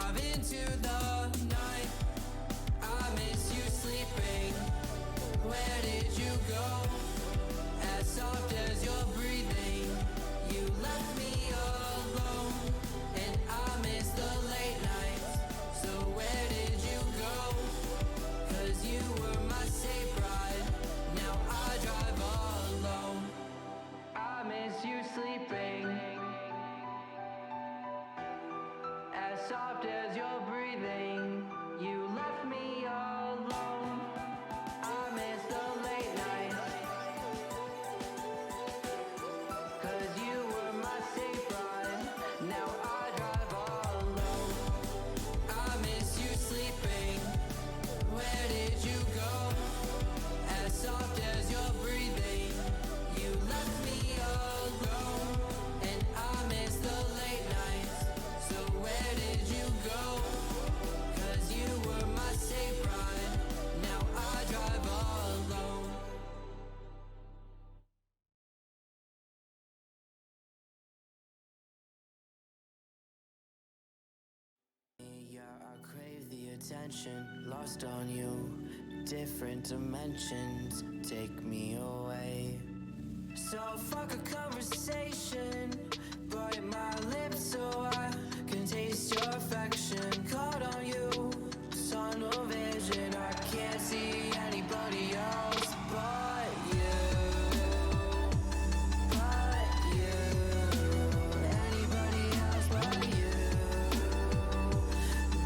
drive into the night. I miss you sleeping. Where did you go? As soft as you're breathing, you left me alone. And I miss the late nights. So where did you go? 'Cause you were my safe ride. Now I drive alone. I miss you sleeping. As soft as you're breathing, you left me alone. I miss the late nights. 'Cause you were my safe ride. Now I drive alone. I miss you sleeping. Where did you go? As soft as you're breathing, you left me alone. And I miss the late nights. So where did you go? 'Cause you were my safe ride. Now I drive alone. Yeah, I crave the attention, lost on you. Different dimensions, take me away. So fuck a conversation, bite my lips so I can taste your affection. Caught on you, tunnel vision, I can't see anybody else but you. But you, anybody else but you.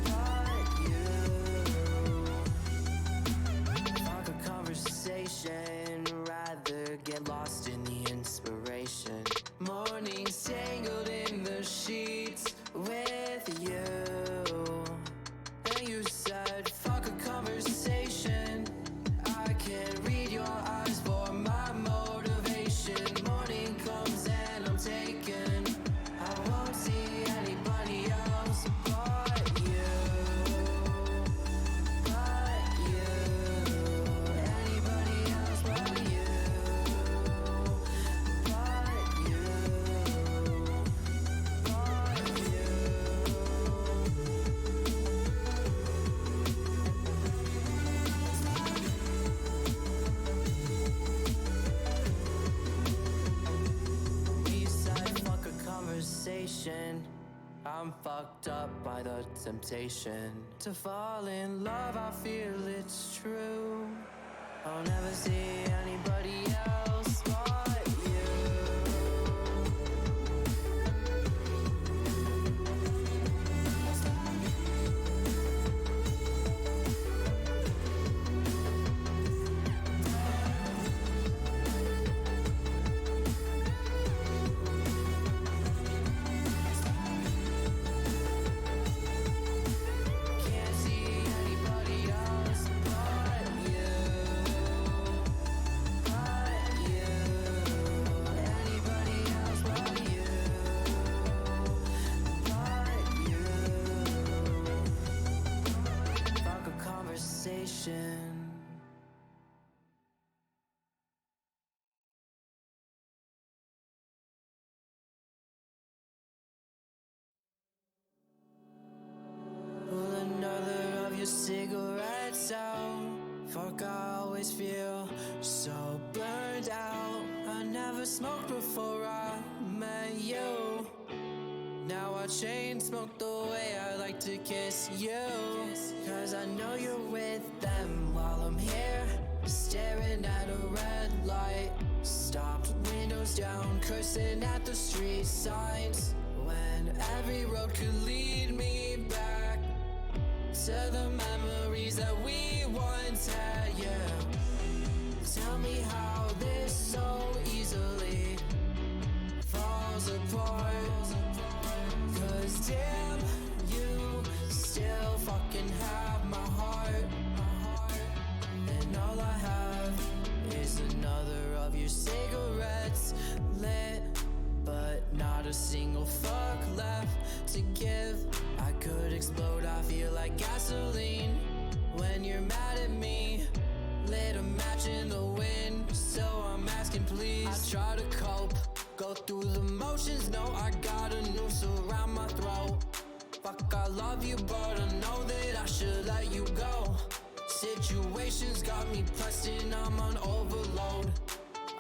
But you. Fuck a conversation, rather get lost in the inspiration. Mornings tangled in the sheets with you. And you said, fuck a conversation. I can't read your eyes for my motivation. Morning comes and I'm taken. I won't see anybody else but you. But you. Anybody else but you. But you. But you. Beside fuck a conversation. I'm fucked up by the temptation to fall in love. I feel it's true. I'll never see anybody else but you. Can't see anybody else but you. But you. Anybody else but you. But you. Fuck a conversation. Pull another of your cigarettes out. Fuck, I always feel so burned out. I never smoked before I met you. Now I chain smoke the way I like to kiss you. 'Cause I know you're with them while I'm here, staring at a red light. Stopped windows down, cursing at the street signs. When every road could lead me back to the memories that we once had, yeah. Tell me how this so easily falls apart. 'Cause damn, you still fucking have my heart. And all I have is another of your cigarettes lit, but not a single fuck left to give. I could explode, I feel like gasoline when you're mad at me. Lit a match in the wind, so I'm asking please. I try to cope, go through the motions, no, I got a noose around my throat. Fuck all love you, but I know that I should let you go. Situations got me pressed and I'm on overload.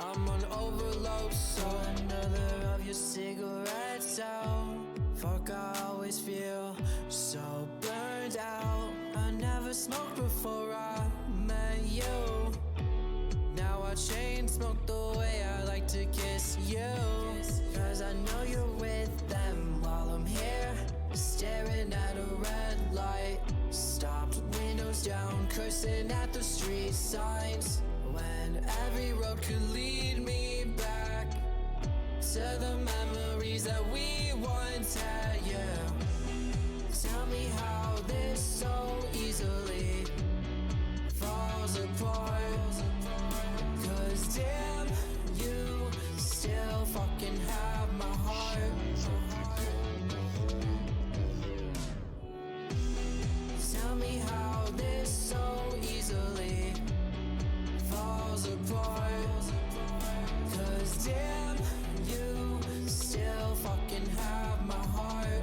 I'm on overload, so another of your cigarettes out. Fuck, I always feel so burned out. I never smoked before I met you. Now I chain smoke the way I like to kiss you. Cause I know you're with them while I'm here, staring at a red light. Stopped, windows down, cursing at the street signs. When every road could lead me back to the memories that we once had, yeah. Tell me how this so easily falls apart. Cause damn, you still fucking have my heart. Tell me how this so easily falls apart. Cause damn, you still fucking have my heart.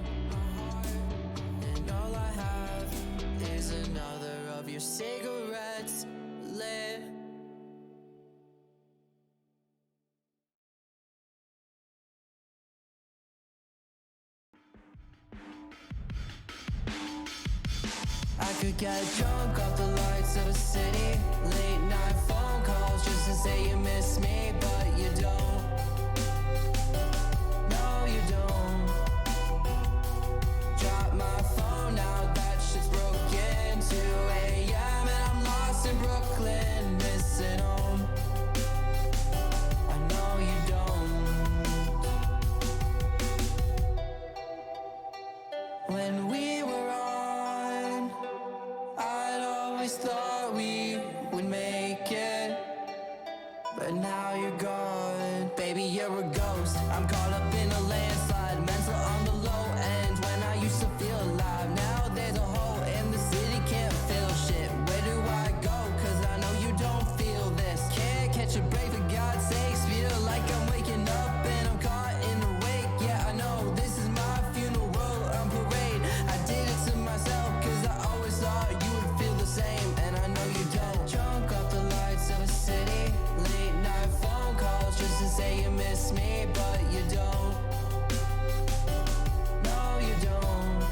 And all I have is another of your cigarettes lit. I could get drunk off the lights of a city. Late night phone calls just to say you miss me, but you don't. No, you don't. Drop my phone out, that shit's broken. 2 a.m. and I'm lost in Brooklyn, missing home. I know you don't. When we were on, I'd always thought we would make it, but now you're gone. Baby, you're a ghost. I'm caught up in a landslide, mental on the low end. When I used to feel alive, now there's a hole in the city, can't feel shit. Where do I go? Cause I know you don't feel this. Can't catch a break for God's sakes. Feel like I'm waking up and I'm caught in the wake. Yeah, I know this is my funeral on parade. I did it to myself cause I always thought you would feel the same, and I know you don't. Drunk off the lights of a city, late night phone calls just to say you miss me, but you don't. No, you don't.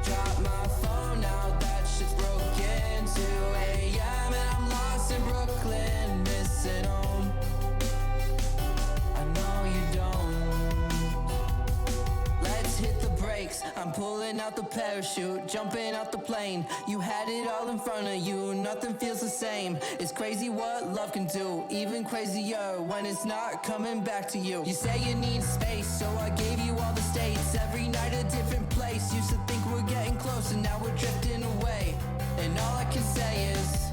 Drop my phone out, that shit's broken. 2 a.m. and I'm lost in Brooklyn, missing home. I know you don't. Let's hit the brakes. I'm pulling out the parachute, jumping out the plane. You had it all in front of you, nothing feels the same. It's crazy what love can do, even crazier when it's not coming back to you. You say you need space, so I gave you all the states. Every night a different place. Used to think we're getting close and now we're drifting away. And all I can say is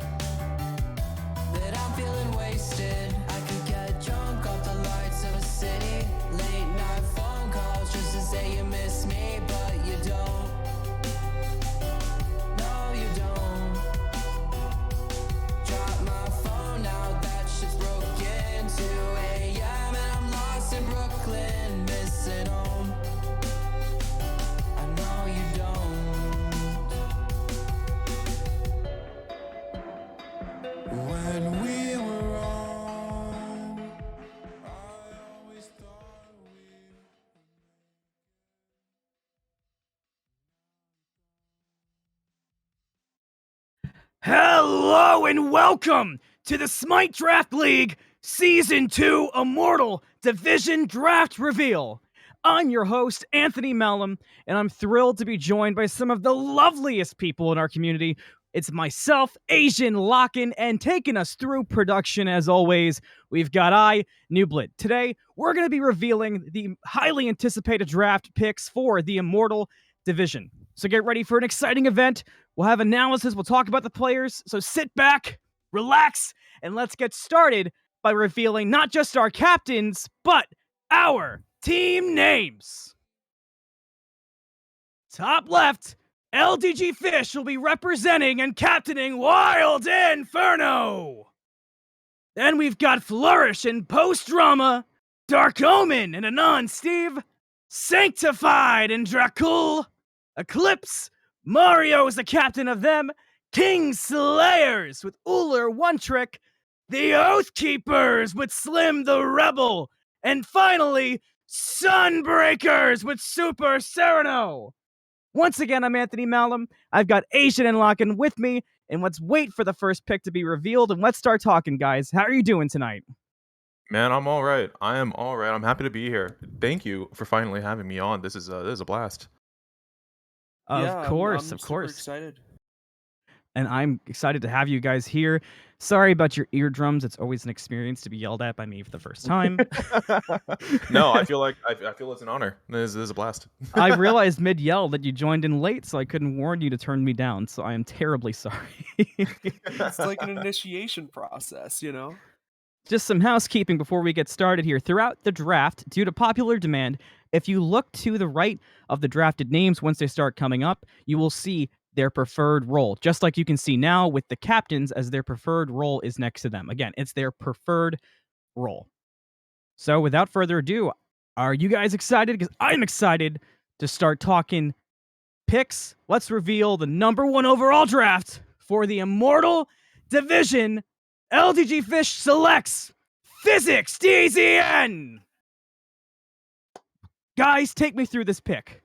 that I'm feeling wasted. I could get drunk off the lights of a city, late night phone calls just to say you miss me, but you don't. No, you don't. Drop my phone out, that shit's broken. 2 a.m. and I'm lost in Brooklyn, missing home. I know you don't. When we were on, I always thought we. Hello and welcome to the Smite Draft League Season 2 Immortal Division Draft Reveal. I'm your host, Anthony Mellum, and I'm thrilled to be joined by some of the loveliest people in our community. It's myself, Asian Lockin, and taking us through production as always, we've got Newblit. Today, we're going to be revealing the highly anticipated draft picks for the Immortal Division. So get ready for an exciting event. We'll have analysis, we'll talk about the players, so sit back, relax, and let's get started by revealing not just our captains, but our team names. Top left, LDG Fish will be representing and captaining Wild Inferno. Then we've got Flourish and Post Drama, Dark Omen and Anon Steve, Sanctified and Dracul, Eclipse, Mario is the captain of them. King Slayers with Uller One Trick. The Oathkeepers with Slim the Rebel. And finally, Sunbreakers with Super Sereno. Once again, I'm Anthony Malum. I've got Asian and Locken with me, and let's wait for the first pick to be revealed, and let's start talking, guys. How are you doing tonight? Man, I'm all right. I am all right. I'm happy to be here. Thank you for finally having me on. This is a blast. Of Yeah, course, I'm of super course. excited. And I'm excited to have you guys here. Sorry about your eardrums. It's always an experience to be yelled at by me for the first time. No, I feel like I feel it's an honor. This is a blast. I realized mid yell that you joined in late, so I couldn't warn you to turn me down. So I am terribly sorry. It's like an initiation process, you know? Just some housekeeping before we get started here. Throughout the draft, due to popular demand, if you look to the right of the drafted names once they start coming up, you will see their preferred role, just like you can see now with the captains as their preferred role is next to them. Again, it's their preferred role. So without further ado, are you guys excited? Because I'm excited to start talking picks. Let's reveal the number one overall draft for the Immortal Division. LDG Fish selects Physics DZN. Guys, take me through this pick.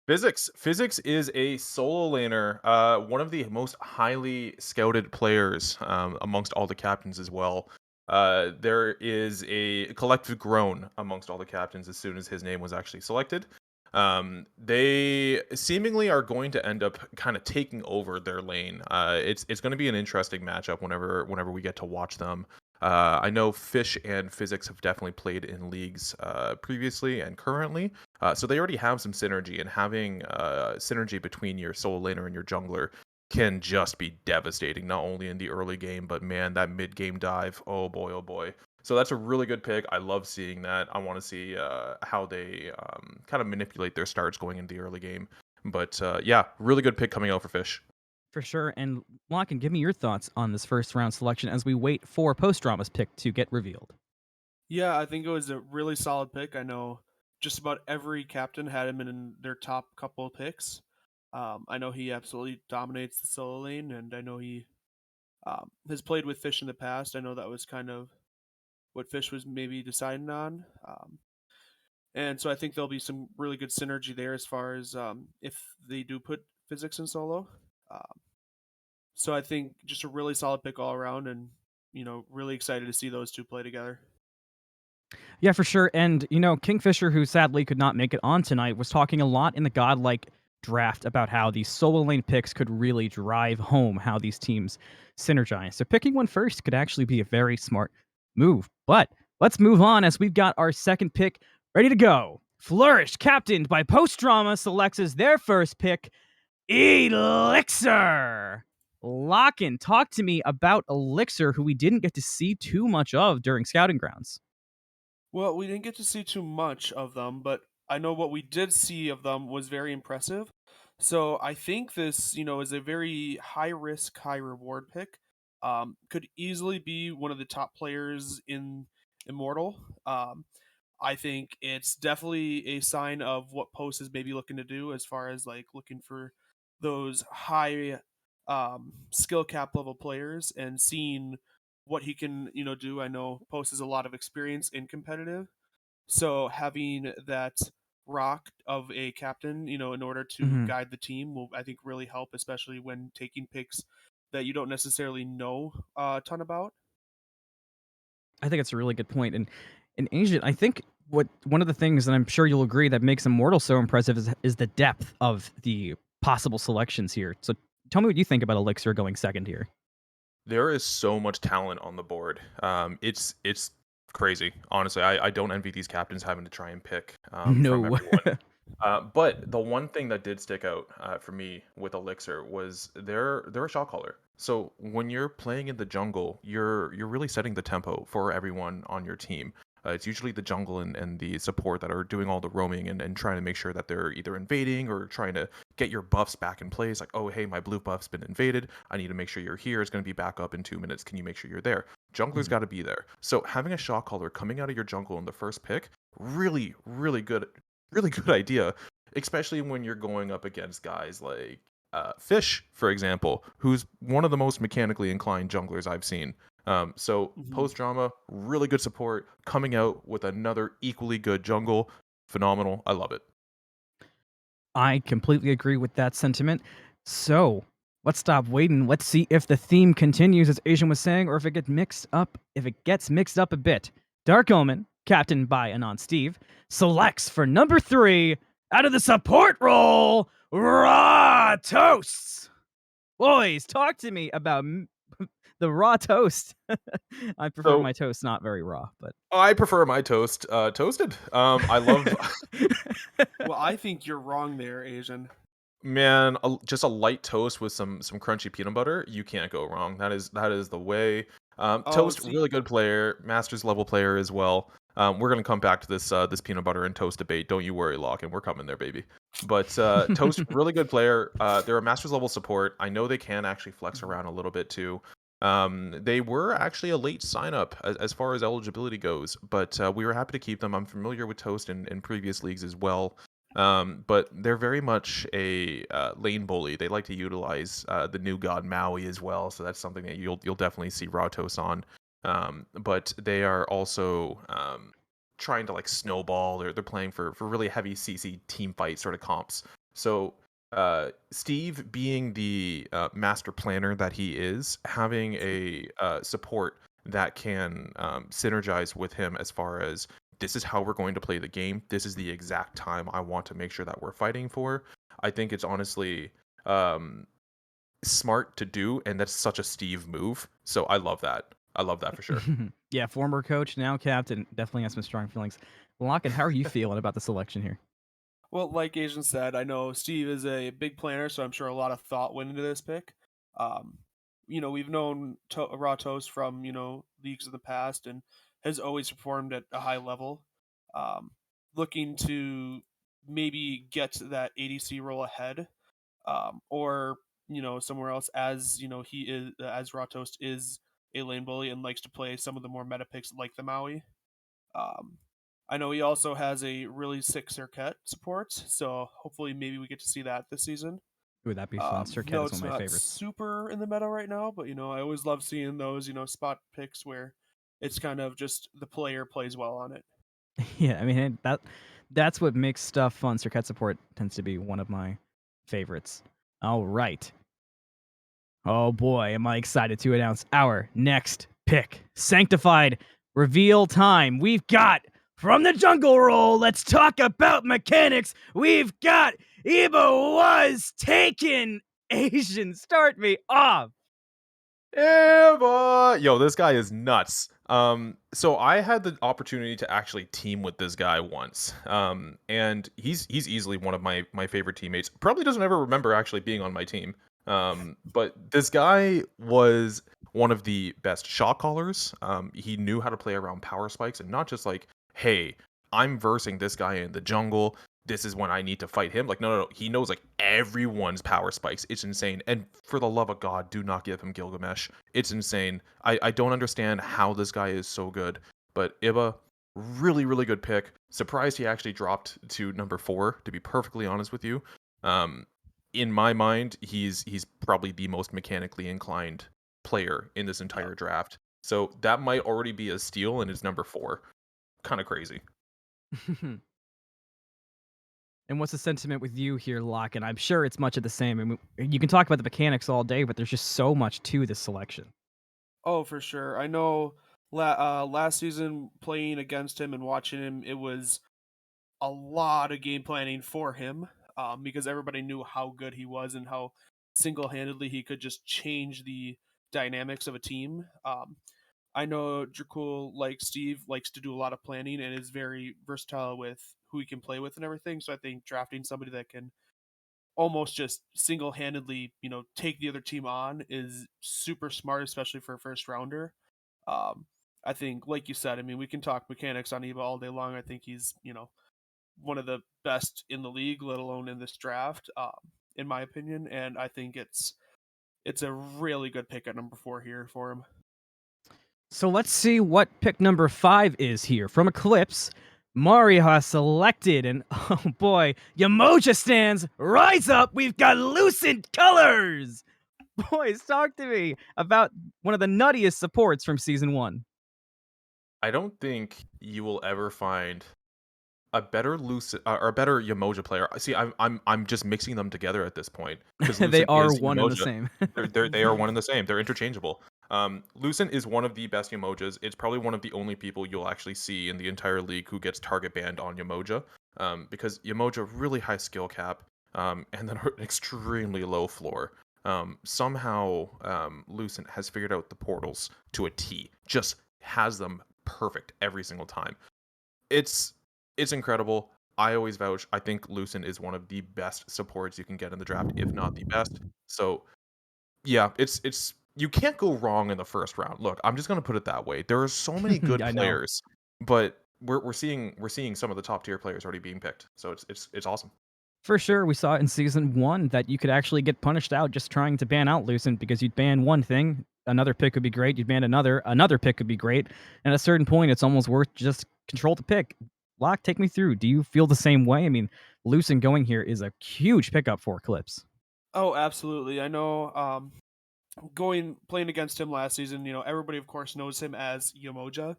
Physics is a solo laner, one of the most highly scouted players amongst all the captains as well. There is a collective groan amongst all the captains as soon as his name was actually selected. They seemingly are going to end up kind of taking over their lane. It's going to be an interesting matchup whenever we get to watch them. I know Fish and Physics have definitely played in leagues previously and currently, so they already have some synergy, and having synergy between your solo laner and your jungler can just be devastating, not only in the early game, but man, that mid-game dive, oh boy, oh boy. So that's a really good pick. I love seeing that. I want to see how they kind of manipulate their starts going into the early game. But yeah, really good pick coming out for Fish. For sure. And Locken, give me your thoughts on this first round selection as we wait for Post Drama's pick to get revealed. Yeah, I think it was a really solid pick. I know just about every captain had him in their top couple of picks. I know he absolutely dominates the solo lane, and I know he has played with Fish in the past. I know that was kind of what Fish was maybe deciding on. And so I think there'll be some really good synergy there as far as if they do put Physics in solo. Um, So I think just a really solid pick all around, and really excited to see those two play together. Yeah, for sure. And, Kingfisher, who sadly could not make it on tonight, was talking a lot in the Godlike draft about how these solo lane picks could really drive home how these teams synergize. So picking one first could actually be a very smart move. But let's move on as we've got our second pick ready to go. Flourish, captained by Post Drama, selects as their first pick Elixir. Locken, talk to me about Elixir, who we didn't get to see too much of during Scouting Grounds. Well, we didn't get to see too much of them, but I know what we did see of them was very impressive. So I think this, is a very high risk, high reward pick. Could easily be one of the top players in Immortal. I think it's definitely a sign of what Post is maybe looking to do as far as like looking for those high skill cap level players and seeing what he can do. I know Post has a lot of experience in competitive, so having that rock of a captain, in order to Mhm. guide the team will, I think, really help, especially when taking picks that you don't necessarily know a ton about. I think it's a really good point. And Asian, I think what one of the things, and I'm sure you'll agree, that makes Immortal so impressive is the depth of the possible selections here. So tell me what you think about Elixir going second here. There is so much talent on the board. It's crazy. Honestly, I don't envy these captains having to try and pick from No. everyone. But the one thing that did stick out for me with Elixir was they're a shot caller. So when you're playing in the jungle, you're really setting the tempo for everyone on your team. It's usually the jungle and the support that are doing all the roaming and trying to make sure that they're either invading or trying to get your buffs back in place. Like, oh, hey, my blue buff's been invaded. I need to make sure you're here. It's going to be back up in 2 minutes. Can you make sure you're there? Jungler's got to be there. So having a shot caller coming out of your jungle in the first pick, really, really good idea. especially when you're going up against guys like Fish, for example, who's one of the most mechanically inclined junglers I've seen. So Mhm. post drama, really good support, coming out with another equally good jungle, phenomenal. I love it. I completely agree with that sentiment. So let's stop waiting. Let's see if the theme continues, as Asian was saying, or if it gets mixed up. If it gets mixed up a bit, Dark Omen, captained by Anon Steve, selects for number 3 out of the support role, Raw Toasts. Boys, talk to me about the raw toast. I prefer So my toast not very raw, but I prefer my toast toasted. I love Well, I think you're wrong there, Asian. man, just a light toast with some crunchy peanut butter. You can't go wrong. That is the way. Oh, Toast, see, really good player, masters level player as well. We're gonna come back to this peanut butter and toast debate. Don't you worry, Locken. We're coming there, baby. But Toast, really good player. They're a masters level support. I know they can actually flex Mhm. around a little bit too. They were actually a late sign up as far as eligibility goes, but we were happy to keep them. I'm familiar with Toast in previous leagues as well. But they're very much a lane bully. They like to utilize the new god Maui as well, so that's something that you'll definitely see Ratos on. But they are also trying to like snowball. They're playing for really heavy CC team fight sort of comps. So Steve, being the master planner that he is, having a support that can synergize with him as far as this is how we're going to play the game. This is the exact time I want to make sure that we're fighting for. I think it's honestly smart to do, and that's such a Steve move. So I love that. I love that for sure. yeah, former coach, now captain, definitely has some strong feelings. Locken, how are you feeling about the selection here? Well, like Asian said, I know Steve is a big planner, so I'm sure a lot of thought went into this pick. Um, we've known Raw Toast from leagues in the past, and has always performed at a high level. Um, Looking to maybe get that ADC role ahead, or somewhere else, as he is as Raw Toast is a lane bully and likes to play some of the more meta picks like the Maui. Um, I know he also has a really sick Circuit support, so hopefully maybe we get to see that this season. Would that be fun? Circuit No, is one it's of my not favorites. super in the meta right now, but I always love seeing those spot picks where it's kind of just the player plays well on it. yeah, I mean that's what makes stuff fun. Circuit support tends to be one of my favorites. All right. Oh boy, am I excited to announce our next pick. Sanctified reveal time. We've got from the jungle roll, let's talk about mechanics. We've got Ebo was taken. Asian, start me off. Yeah, boy. Yo, this guy is nuts. So I had the opportunity to actually team with this guy once. And he's easily one of my favorite teammates. Probably doesn't ever remember actually being on my team. But this guy was one of the best shot callers. He knew how to play around power spikes and not just like, hey, I'm versing this guy in the jungle. This is when I need to fight him. Like, no. He knows like everyone's power spikes. It's insane. And for the love of God, do not give him Gilgamesh. It's insane. I don't understand how this guy is so good. But Iba, really, really good pick. Surprised he actually dropped to number 4, to be perfectly honest with you. Um, in my mind, he's probably the most mechanically inclined player in this Yep. entire draft. So that might already be a steal, and it's number 4. Kind of crazy. And what's the sentiment with you here, Locke? And I'm sure it's much of the same. I mean, you can talk about the mechanics all day, but there's just so much to this selection. Oh, for sure. I know. Last season playing against him and watching him, it was a lot of game planning for him, because everybody knew how good he was and how single-handedly he could just change the dynamics of a team. I know Dracul, like Steve, likes to do a lot of planning and is very versatile with who he can play with and everything. So I think drafting somebody that can almost just single-handedly, take the other team on is super smart, especially for a first rounder. Um, I think, like you said, I mean, we can talk mechanics on Eva all day long. I think he's, one of the best in the league, let alone in this draft, in my opinion. And I think it's a really good pick at number 4 here for him. So let's see what pick number 5 is here. From Eclipse, Mario has selected, and oh boy, Yamoja stands, rise up, we've got Lucent Colors! Boys, talk to me about one of the nuttiest supports from Season 1. I don't think you will ever find a better Lucent or a better Yamoja player. See, I'm just mixing them together at this point because They Lucent are is one and the Yamoja. same. They are one and the same. They're interchangeable. Lucent is one of the best Yamojas. It's probably one of the only people you'll actually see in the entire league who gets target banned on Yamoja, because Yamoja really high skill cap, and then an extremely low floor. Somehow, Lucent has figured out the portals to a T. Just has them perfect every single time. It's incredible. I always vouch. I think Lucent is one of the best supports you can get in the draft, if not the best. So yeah, it's you can't go wrong in the first round. Look, I'm just gonna put it that way. There are so many good I know. players, but we're seeing some of the top tier players already being picked. So it's awesome. For sure, we saw it in Season 1 that you could actually get punished out just trying to ban out Lucent because you'd ban one thing, another pick would be great, you'd ban another pick could be great, and at a certain point, it's almost worth just control the pick. Locke, take me through. Do you feel the same way? I mean, Lucent going here is a huge pickup for Eclipse. Oh, absolutely. I know. Going playing against him last season, everybody of course knows him as Yamoja,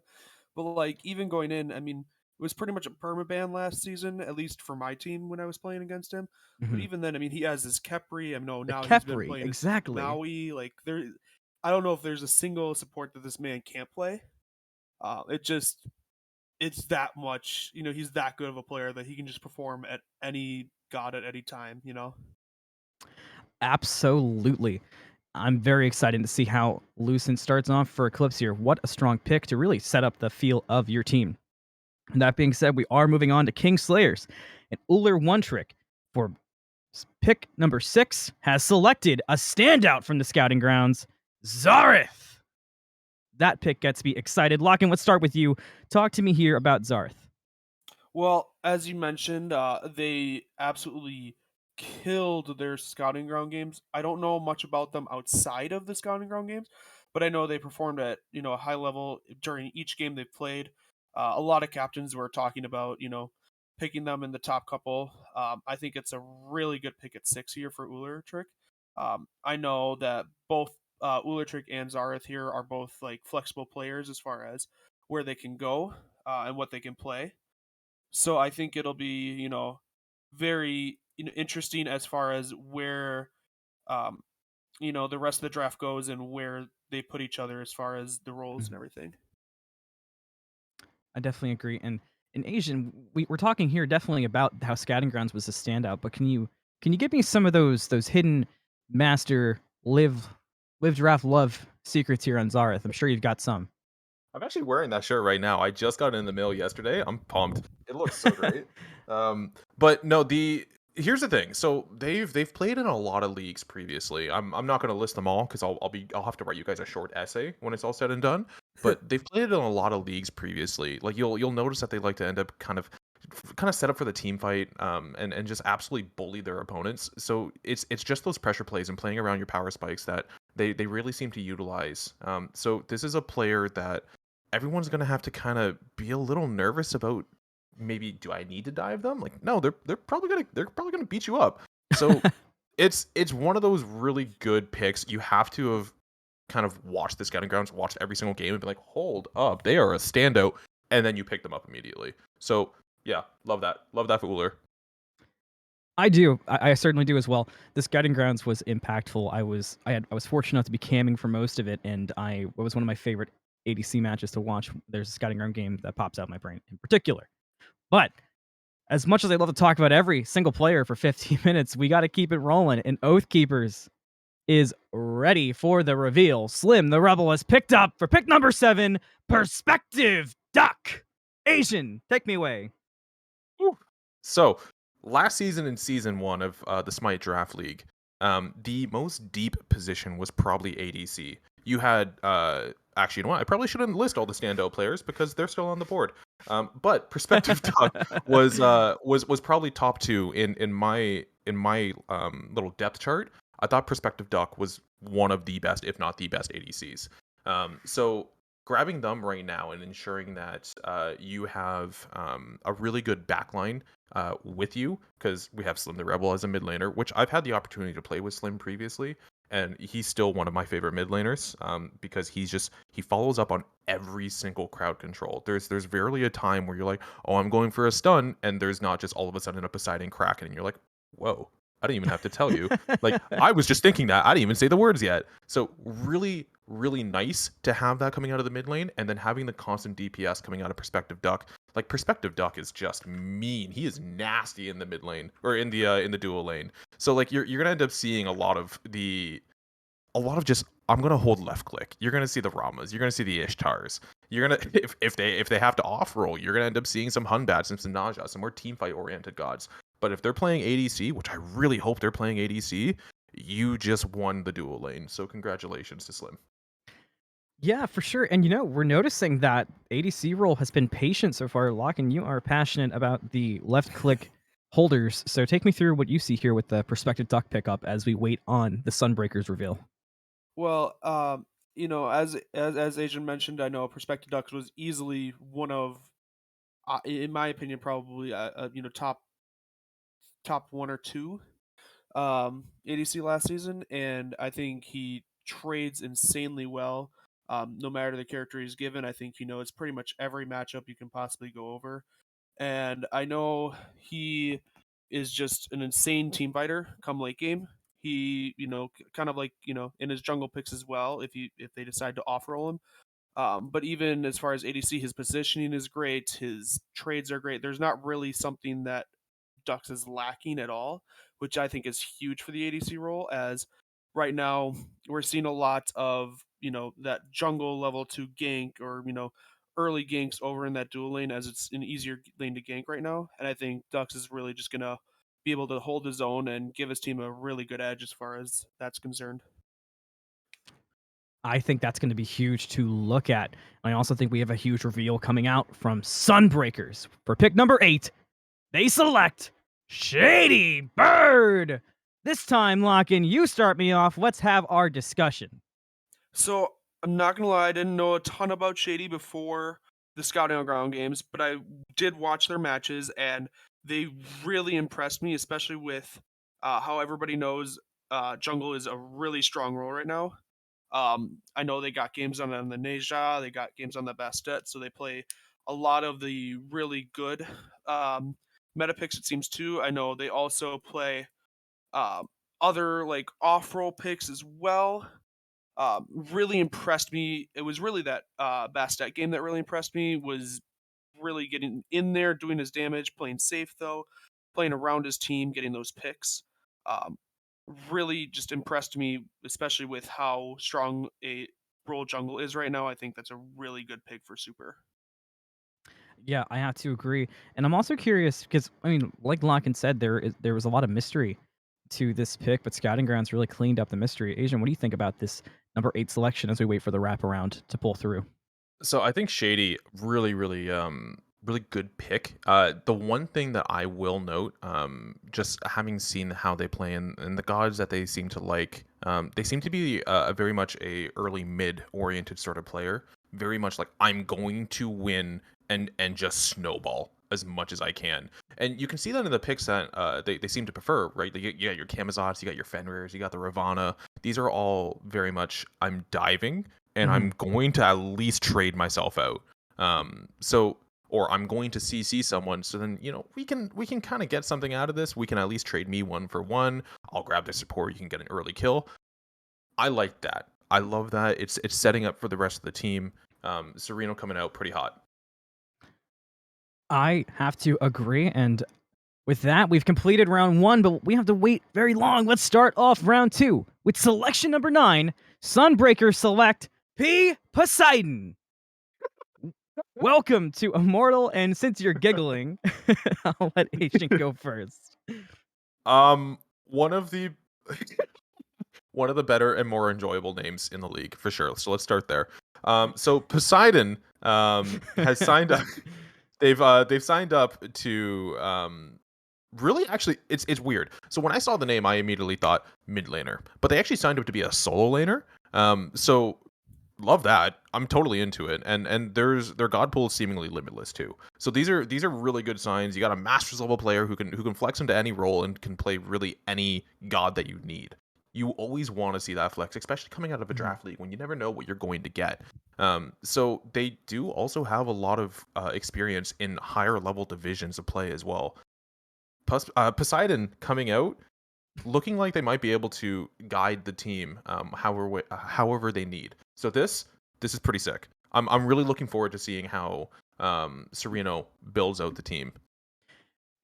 but like even going in, I mean, it was pretty much a permaban last season, at least for my team when I was playing against him. But Mhm. even then, I mean, he has his Kepri. I know The now he's been Kepri, playing his exactly. Maui. Like I don't know if there's a single support that this man can't play. It's that much. He's that good of a player that he can just perform at any god at any time. Absolutely. I'm very excited to see how Lucent starts off for Eclipse here. What a strong pick to really set up the feel of your team. And that being said, we are moving on to King Slayers. And Uller One Trick for pick number 6 has selected a standout from the scouting grounds, Zareth. That pick gets me excited. Locken, let's start with you. Talk to me here about Zareth. Well, as you mentioned, they absolutely killed their scouting ground games. I don't know much about them outside of the scouting ground games, but I know they performed at a high level during each game they've played. A lot of captains were talking about picking them in the top couple. I think it's a really good pick at 6 here for Uller Trick. I know that both Uller Trick and Zareth here are both like flexible players as far as where they can go and what they can play. So I think it'll be, very interesting as far as where um, the rest of the draft goes and where they put each other as far as the roles and everything. I definitely agree. And in Asian, we're talking here definitely about how Scouting Grounds was a standout. But can you give me some of those hidden master live draft love secrets here on Zareth? I'm sure you've got some. I'm actually wearing that shirt right now. I just got it in the mail yesterday. I'm pumped. It looks so great. But no, the here's the thing. So they've played in a lot of leagues previously. I'm not going to list them all because I'll have to write you guys a short essay when it's all said and done. But they've played in a lot of leagues previously. Like you'll notice that they like to end up kind of set up for the team fight, and just absolutely bully their opponents. So it's just those pressure plays and playing around your power spikes that they really seem to utilize. So this is a player that everyone's gonna have to kind of be a little nervous about. Maybe do I need to dive them? Like no, they're probably gonna beat you up. So it's one of those really good picks. You have to have kind of watched the scouting grounds, watched every single game, and be like, hold up, they are a standout, and then you pick them up immediately. So yeah, love that. Love that for Uller. I do. I certainly do as well. This Guiding Grounds was impactful. I was fortunate enough to be camming for most of it, and it was one of my favorite ADC matches to watch. There's a Scouting Ground game that pops out in my brain in particular. But as much as I love to talk about every single player for 15 minutes, we got to keep it rolling. And Oath Keepers is ready for the reveal. Slim the Rebel has picked up for pick number 7, Perspective Duck. Asian, take me away. So last season in season 1 of the Smite Draft League, the most deep position was probably ADC. You had actually, you know what? I probably shouldn't list all the standout players because they're still on the board. But Perspective Duck was probably top 2 in my little depth chart. I thought Perspective Duck was one of the best, if not the best, ADCs. So grabbing them right now and ensuring that you have a really good backline with you, because we have Slim the Rebel as a mid laner, which I've had the opportunity to play with Slim previously, and he's still one of my favorite mid laners because he follows up on every single crowd control. There's rarely a time where you're like, oh, I'm going for a stun, and there's not just all of a sudden a Poseidon Kraken, and you're like, whoa, I didn't even have to tell you. Like, I was just thinking that. I didn't even say the words yet. So really, really nice to have that coming out of the mid lane, and then having the constant DPS coming out of Perspective Duck. Like, Perspective Duck is just mean. He is nasty in the mid lane, or in the dual lane. So like you're gonna end up seeing a lot of just, I'm gonna hold left click. You're gonna see the Ramas. You're gonna see the Ishtars. You're gonna if they have to off roll, you're gonna end up seeing some Hunbats and some Naja, some more team fight oriented gods. But if they're playing ADC, which I really hope they're playing ADC, you just won the dual lane. So congratulations to Slim. Yeah, for sure. And we're noticing that ADC role has been patient so far. Locke, and you are passionate about the left click holders. So take me through what you see here with the Perspective Duck pickup as we wait on the Sunbreakers reveal. Well, as Asian mentioned, I know Perspective Ducks was easily one of, in my opinion, probably top one or two ADC last season, and I think he trades insanely well. No matter the character he's given, I think it's pretty much every matchup you can possibly go over. And I know he is just an insane team fighter come late game. He, kind of like in his jungle picks as well. If they decide to off roll him, but even as far as ADC, his positioning is great. His trades are great. There's not really something that Dux is lacking at all, which I think is huge for the ADC role. As right now we're seeing a lot of that jungle level 2 gank, or early ganks over in that dual lane, as it's an easier lane to gank right now. And I think Dux is really just gonna be able to hold his own and give his team a really good edge as far as that's concerned. I think that's going to be huge to look at. I also think we have a huge reveal coming out from Sunbreakers. For pick number 8, they select Shady Bird. This time, Lock-in, you start me off. Let's have our discussion. So I'm not gonna lie, I didn't know a ton about Shady before the Scouting on Ground games, but I did watch their matches, and they really impressed me, especially with how everybody knows jungle is a really strong role right now. I know they got games on the Neja, they got games on the Bastet, so they play a lot of the really good meta picks, it seems too. I know they also play um, other like off role picks as well. Really impressed me. It was really that Bastet game that really impressed me. Was really getting in there, doing his damage, playing safe though, playing around his team, getting those picks. Um, really just impressed me, especially with how strong a role jungle is right now. I think that's a really good pick for Super. Yeah, I have to agree. And I'm also curious because, I mean, like Lock-in said, there was a lot of mystery to this pick, but Scouting Grounds really cleaned up the mystery. Asian, what do you think about this number 8 selection as we wait for the wraparound to pull through? So I think Shady really, really, really good pick. The one thing that I will note, just having seen how they play and the gods that they seem to like, they seem to be very much a early mid oriented sort of player. Very much like, I'm going to win and just snowball as much as I can. And you can see that in the picks that they seem to prefer, right? You got your Kamazots, you got your Fenrirs, you got the Ravana. These are all very much, I'm diving and I'm going to at least trade myself out. Or I'm going to CC someone, so then we can kind of get something out of this. We can at least trade me 1 for 1. I'll grab the support. You can get an early kill. I like that. I love that. It's setting up for the rest of the team. Sereno coming out pretty hot. I have to agree. And with that, we've completed round 1, but we have to wait very long. Let's start off round 2 with selection number 9. Sunbreaker select P. Poseidon. Welcome to Immortal, and since you're giggling, I'll let Asian go first. One of the one of the better and more enjoyable names in the league for sure. So let's start there. So Poseidon has signed up. They've signed up to really, actually, it's weird. So when I saw the name, I immediately thought mid laner, but they actually signed up to be a solo laner. So Love that. I'm totally into it. And their god pool is seemingly limitless too. So these are really good signs. You got a masters level player who can flex into any role and can play really any god that you need. You always want to see that flex, especially coming out of a Mhm. draft league when you never know what you're going to get. So they do also have a lot of experience in higher level divisions of play as well. Plus, Poseidon coming out looking like they might be able to guide the team however they need. So this is pretty sick. I'm really looking forward to seeing how Sereno builds out the team.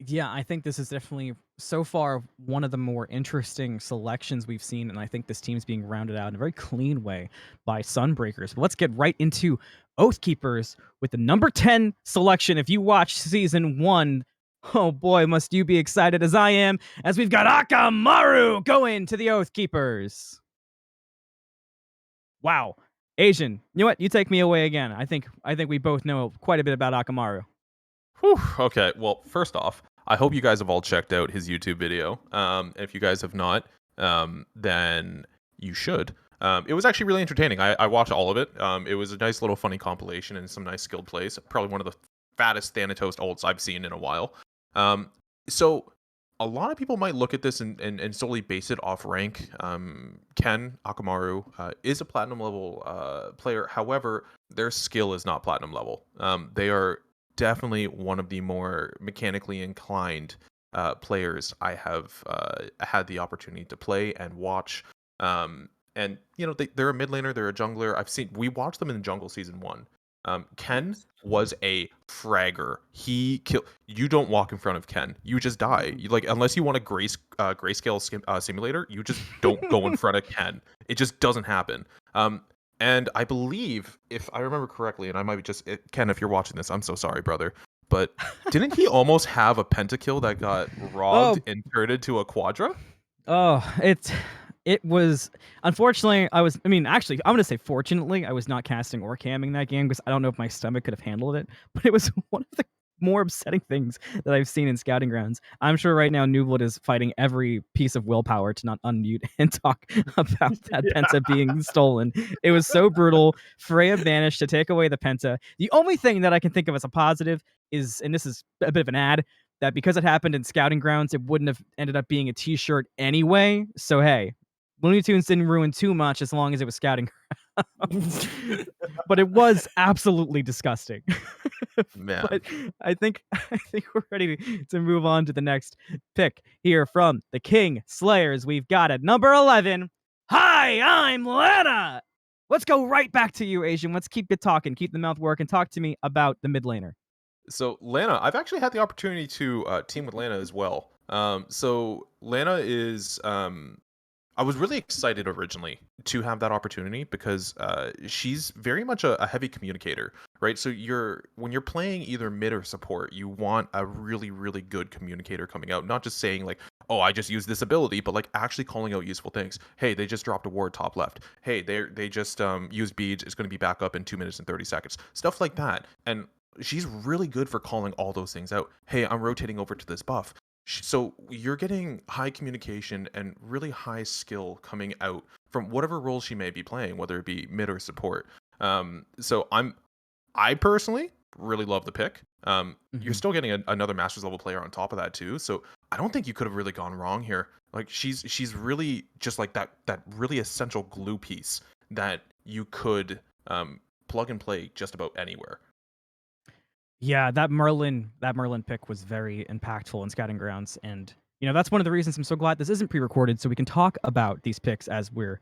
Yeah, I think this is definitely so far one of the more interesting selections we've seen, and I think this team's being rounded out in a very clean way by Sunbreakers. But let's get right into Oathkeepers with the number 10 selection. If you watched season 1, oh boy, must you be excited as I am, as we've got Akamaru going to the Oathkeepers. Wow. Asian, you know what? You take me away again. I think we both know quite a bit about Akamaru. Whew, okay, well, first off, I hope you guys have all checked out his YouTube video. And if you guys have not, then you should. It was actually really entertaining. I watched all of it. It was a nice little funny compilation and some nice skilled plays. Probably one of the fattest Thanatos ults I've seen in a while. So a lot of people might look at this and solely base it off rank. Ken Akamaru is a platinum level player. However, their skill is not platinum level. They are definitely one of the more mechanically inclined players I have had the opportunity to play and watch. And they're a mid laner, they're a jungler. We watched them in jungle season 1. Ken Yes. was a fragger. He kill. You don't walk in front of Ken. You just die. You, like unless you want a grayscale simulator, you just don't go in front of Ken. It just doesn't happen. And I believe, if I remember correctly, and I might be Ken, if you're watching this, I'm so sorry, brother. But didn't he almost have a pentakill that got robbed Oh, and turned into a quadra? Oh, it was unfortunately actually I'm gonna say fortunately I was not casting or camming that game because I don't know if my stomach could have handled it, but it was one of the more upsetting things that I've seen in scouting grounds. I'm sure right now Nublet is fighting every piece of willpower to not unmute and talk about that Yeah. penta being stolen. It was so brutal. Freya managed to take away the penta. The only thing that I can think of as a positive is, and this is a bit of an ad, that because it happened in scouting grounds, it wouldn't have ended up being a T-shirt anyway. So hey, Looney Tunes didn't ruin too much as long as it was scouting grounds. But it was absolutely disgusting. Man. But I think we're ready to move on to the next pick here from the King Slayers. We've got at number 11. Hi, I'm Lana. Let's go right back to you, Asian. Let's keep it talking, keep the mouth working. Talk to me about the mid laner. So Lana, I've actually had the opportunity to team with Lana as well. So Lana is I was really excited originally to have that opportunity because she's very much a heavy communicator, right? So when you're playing either mid or support, you want a really, really good communicator coming out, not just saying like, "Oh, I just used this ability," but like actually calling out useful things. Hey, they just dropped a ward top left. Hey, they just used beads. It's going to be back up in 2 minutes and 30 seconds. Stuff like that, and she's really good for calling all those things out. Hey, I'm rotating over to this buff. So you're getting high communication and really high skill coming out from whatever role she may be playing, whether it be mid or support. So I personally really love the pick. You're Mhm. still getting another masters level player on top of that too. So I don't think you could have really gone wrong here. Like she's really just like that really essential glue piece that you could plug and play just about anywhere. Yeah, that Merlin pick was very impactful in scouting grounds, and that's one of the reasons I'm so glad this isn't pre-recorded, so we can talk about these picks as we're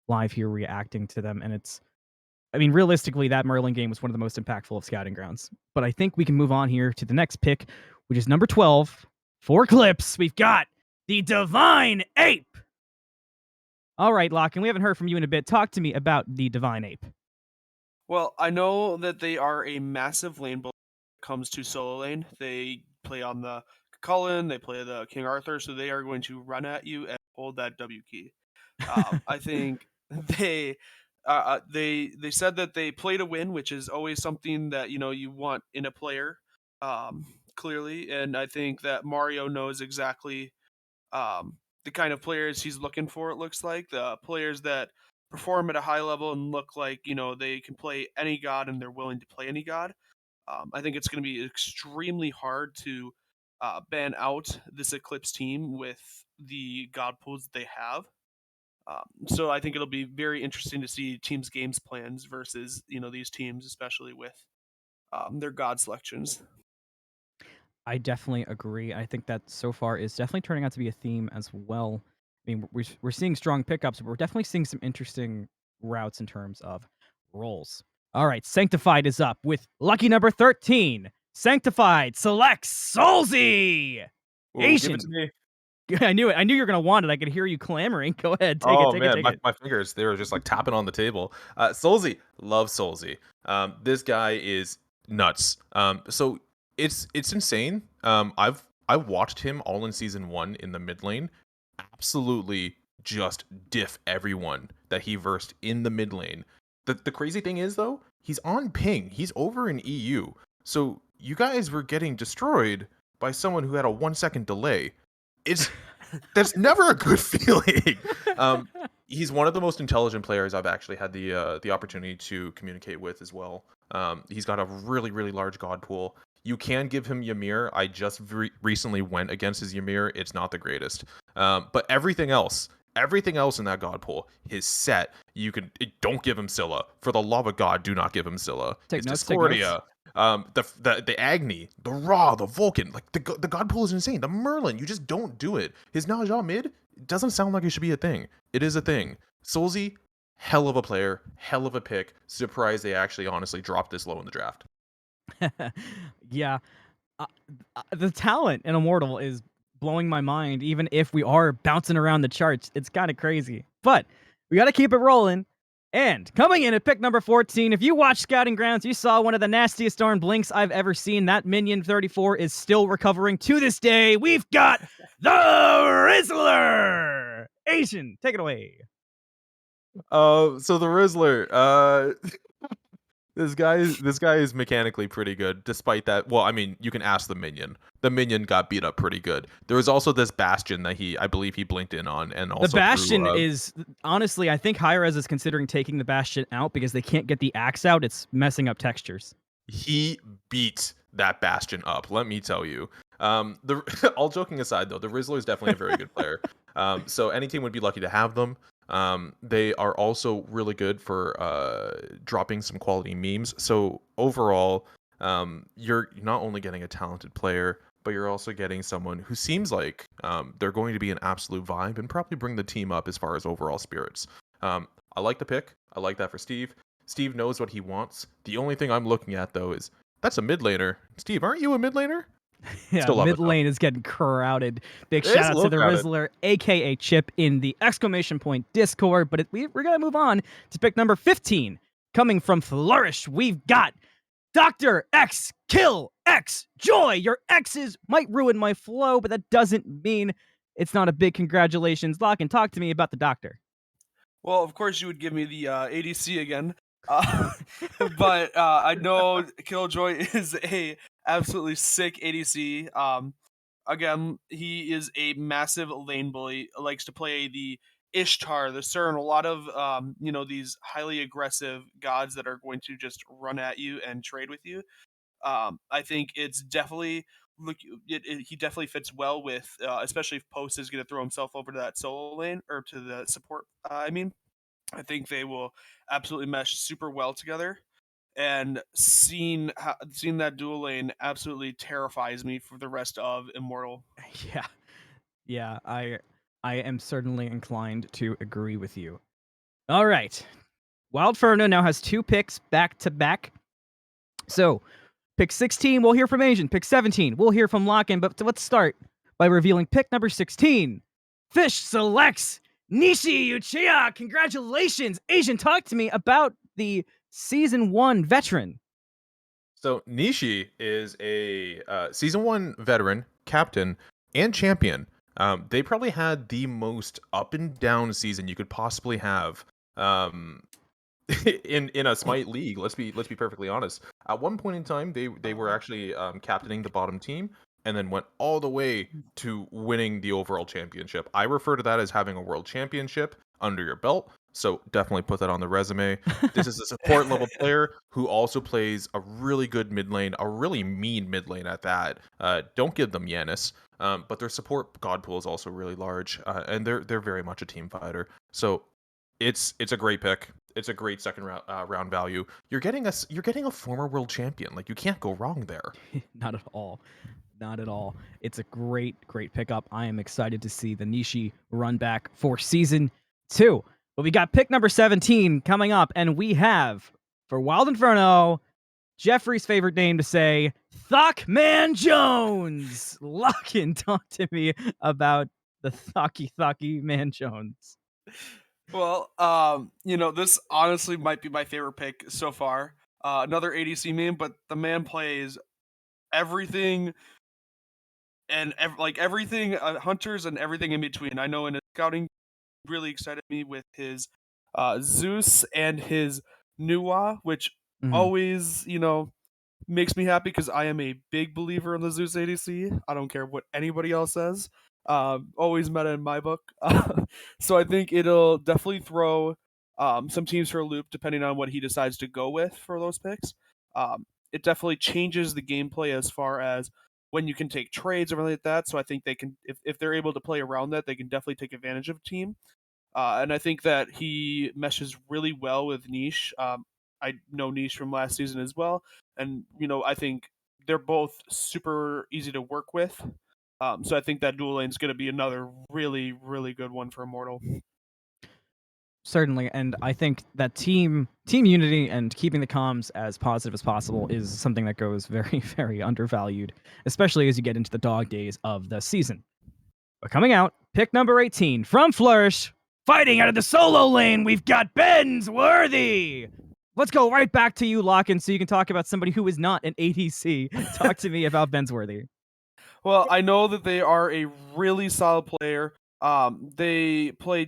live here reacting to them. And realistically, that Merlin game was one of the most impactful of scouting grounds. But I think we can move on here to the next pick, which is number 12. For clips, we've got the Divine Ape. All right, Locken, we haven't heard from you in a bit. Talk to me about the Divine Ape. Well, I know that they are a massive lane builder when it comes to solo lane. They play on the Cullen, they play the King Arthur, so they are going to run at you and hold that W key. I think they said that they play to win, which is always something that you want in a player, clearly. And I think that Mario knows exactly the kind of players he's looking for. It looks like the players that perform at a high level and look like they can play any god and they're willing to play any god. I think it's going to be extremely hard to ban out this Eclipse team with the god pools that they have. So I think it'll be very interesting to see teams' games plans versus these teams, especially with their god selections. I definitely agree. I think that so far is definitely turning out to be a theme as well. I mean, we're seeing strong pickups, but we're definitely seeing some interesting routes in terms of roles. All right, Sanctified is up with lucky number 13. Sanctified selects Solzy! Ooh, give it to Asian. me. I knew it. I knew you were going to want it. I could hear you clamoring. Go ahead. Take it, Oh take it, man, take it. my fingers, they were just like tapping on the table. Solzy, love Solzy. This guy is nuts. So it's insane. I've watched him all in season 1 in the mid lane. Absolutely just diff everyone that he versed in the mid lane. The crazy thing is though, he's on ping. He's over in EU. So you guys were getting destroyed by someone who had a 1 second delay. It's That's never a good feeling. Um, he's one of the most intelligent players I've actually had the opportunity to communicate with as well. He's got a really large god pool. You can give him Ymir. I just recently went against his Ymir. It's not the greatest. But everything else in that god pool, his set, don't give him Scylla. For the love of God, do not give him Scylla. Take His notes, take notes. Discordia, the Agni, the Ra, the Vulcan, like the god pool is insane. The Merlin, you just don't do it. His Naja mid doesn't sound like it should be a thing. It is a thing. Solzy, hell of a player, hell of a pick. Surprised they actually honestly dropped this low in the draft. Yeah. Uh, the talent in Immortal is blowing my mind, even if we are bouncing around the charts. It's kind of crazy. But we got to keep it rolling. And coming in at pick number 14, if you watched Scouting Grounds, you saw one of the nastiest darn blinks I've ever seen. That minion 34 is still recovering to this day. We've got the Rizzler! Asian, take it away. So the Rizzler, this guy is mechanically pretty good, despite that. Well, I mean, you can ask the minion. The minion got beat up pretty good. There was also this Bastion that I believe he blinked in on, and also The Bastion is honestly, I think Hi-Rez is considering taking the Bastion out because they can't get the axe out. It's messing up textures. He beat that Bastion up. Let me tell you. All joking aside, though, the Rizzler is definitely a very good player. So any team would be lucky to have them. They are also really good for dropping some quality memes. So overall, you're not only getting a talented player, but you're also getting someone who seems like they're going to be an absolute vibe and probably bring the team up as far as overall spirits. I like the pick. I like that for Steve. Steve knows what he wants. The only thing I'm looking at, though, is that's a mid laner. Steve, aren't you a mid laner? Yeah, Still love mid it, though. lane is getting crowded. Big It is shout a out to little the crowded. Rizzler, aka Chip, in the exclamation point Discord. But we're gonna move on to pick number 15. Coming from Flourish, we've got Dr. X Kill X Joy. Your X's might ruin my flow, but that doesn't mean it's not a big congratulations. Lock and talk to me about the doctor. Well, of course you would give me the ADC again, but I know Killjoy is a absolutely sick ADC. Again, he is a massive lane bully. Likes to play the Ishtar, the CERN, a lot of these highly aggressive gods that are going to just run at you and trade with you. I think it's definitely he definitely fits well with, especially if Post is going to throw himself over to that solo lane or to the support. I think they will absolutely mesh super well together. And seeing that dual lane absolutely terrifies me for the rest of Immortal. Yeah, yeah, I am certainly inclined to agree with you. All right, Wild Furna now has 2 picks back to back. So, pick 16, we'll hear from Asian. Pick 17, we'll hear from Locken. But let's start by revealing pick number 16. Fish selects Nishi Uchiha. Congratulations, Asian. Talk to me about the season 1 veteran. So Nishi is a season 1 veteran, captain, and champion. They probably had the most up and down season you could possibly have. In a Smite league, let's be perfectly honest. At one point in time, they were actually captaining the bottom team, and then went all the way to winning the overall championship. I refer to that as having a world championship under your belt. So definitely put that on the resume. This is a support level player who also plays a really good mid lane, a really mean mid lane at that. Don't give them Yanis, but their support god pool is also really large, and they're very much a team fighter. So it's a great pick. It's a great second round value. You're getting a former world champion. Like, you can't go wrong there. Not at all. Not at all. It's a great, great pickup. I am excited to see the Nishi run back for season 2. But we got pick number 17 coming up, and we have, for Wild Inferno, Jeffrey's favorite name to say, Thockman Jones. Lockin, talk to me about the Thocky Man Jones. Well, this honestly might be my favorite pick so far. Another ADC meme, but the man plays everything and everything, hunters and everything in between. I know in his scouting, really excited me with his Zeus and his Nuwa, which always, makes me happy because I am a big believer in the Zeus ADC. I don't care what anybody else says. Always meta in my book. So I think it'll definitely throw some teams for a loop depending on what he decides to go with for those picks. It definitely changes the gameplay as far as when you can take trades or anything like that. So I think they can, if they're able to play around that, they can definitely take advantage of a team. And I think that he meshes really well with Niche. I know Niche from last season as well, and I think they're both super easy to work with. So I think that dual lane is going to be another really, really good one for Immortal. Certainly, and I think that team unity and keeping the comms as positive as possible is something that goes very, very undervalued, especially as you get into the dog days of the season. But coming out, pick number 18 from Flourish, fighting out of the solo lane, we've got Bensworthy. Let's go right back to you, Lockin, so you can talk about somebody who is not an ADC. Talk to me about Bensworthy. Well, I know that they are a really solid player. They play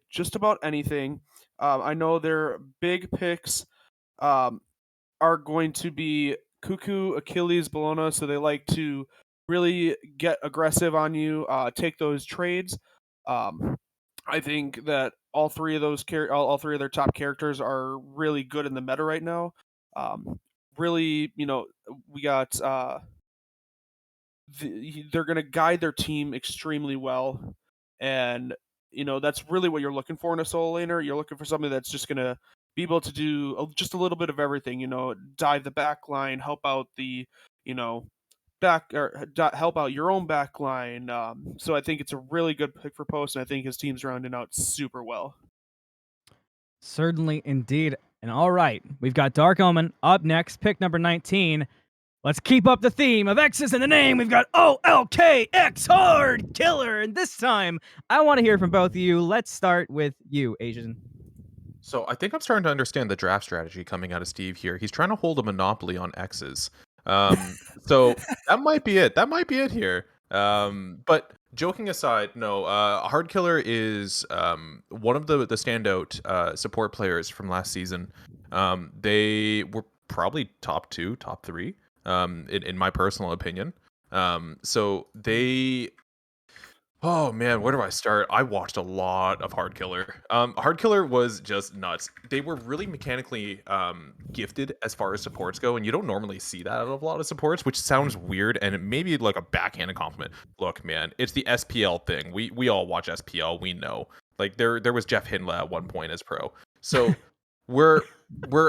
just about anything. I know their big picks are going to be Cuckoo, Achilles, Bologna, so they like to really get aggressive on you, take those trades. Um, I think that all three of those all three of their top characters are really good in the meta right now. Really, we got they're going to guide their team extremely well, and that's really what you're looking for in a solo laner. You're looking for somebody that's just going to be able to do just a little bit of everything. Dive the back line, help out the you know back or help out your own back line. So I think it's a really good pick for Post, and I think his team's rounding out super well. Certainly, indeed. And all right, we've got Dark Omen up next, pick number 19. Let's keep up the theme of X's in the name. We've got OLKX Hard Killer. And this time, I want to hear from both of you. Let's start with you, Asian. So I think I'm starting to understand the draft strategy coming out of Steve here. He's trying to hold a monopoly on X's. So that might be it. That might be it here. But joking aside, no. Hard Killer is one of the standout support players from last season. They were probably top 2, top 3, in my personal opinion. So they Oh man, where do I start? I watched a lot of Hard Killer. Hard Killer was just nuts. They were really mechanically gifted as far as supports go, and you don't normally see that out of a lot of supports, which sounds weird and it may be like a backhanded compliment. Look, man, it's the SPL thing. We all watch SPL. We know. Like there was Jeff Hindla at one point as pro. So we're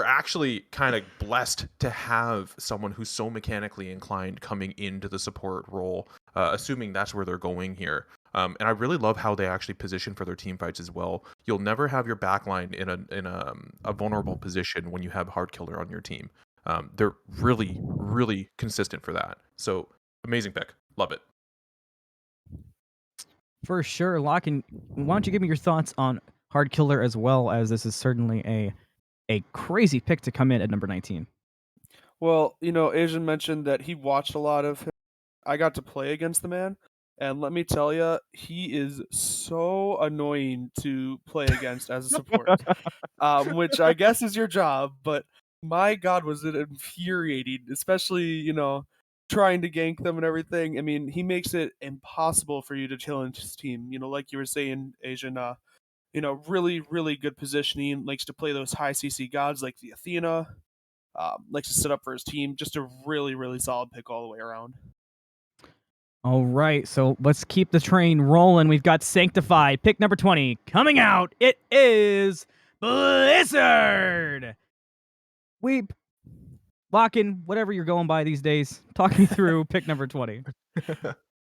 actually kind of blessed to have someone who's so mechanically inclined coming into the support role, assuming that's where they're going here. And I really love how they actually position for their team fights as well. You'll never have your backline in a vulnerable position when you have Hard Killer on your team. They're really, really consistent for that. So amazing pick. Love it. For sure, Lockin, why don't you give me your thoughts on Hard Killer as well, as this is certainly a crazy pick to come in at number 19. Well, Asian mentioned that he watched a lot of him. I got to play against the man, and let me tell you, he is so annoying to play against as a support, which I guess is your job, but my God, was it infuriating, especially, trying to gank them and everything. I mean, he makes it impossible for you to challenge his team, like you were saying, Asian. really, really good positioning, likes to play those high CC gods like the Athena, likes to set up for his team. Just a really, really solid pick all the way around. All right, so let's keep the train rolling. We've got Sanctified, pick number 20, coming out. It is Blizzard. Weep, Lock-in, whatever you're going by these days. Talk me through pick number 20.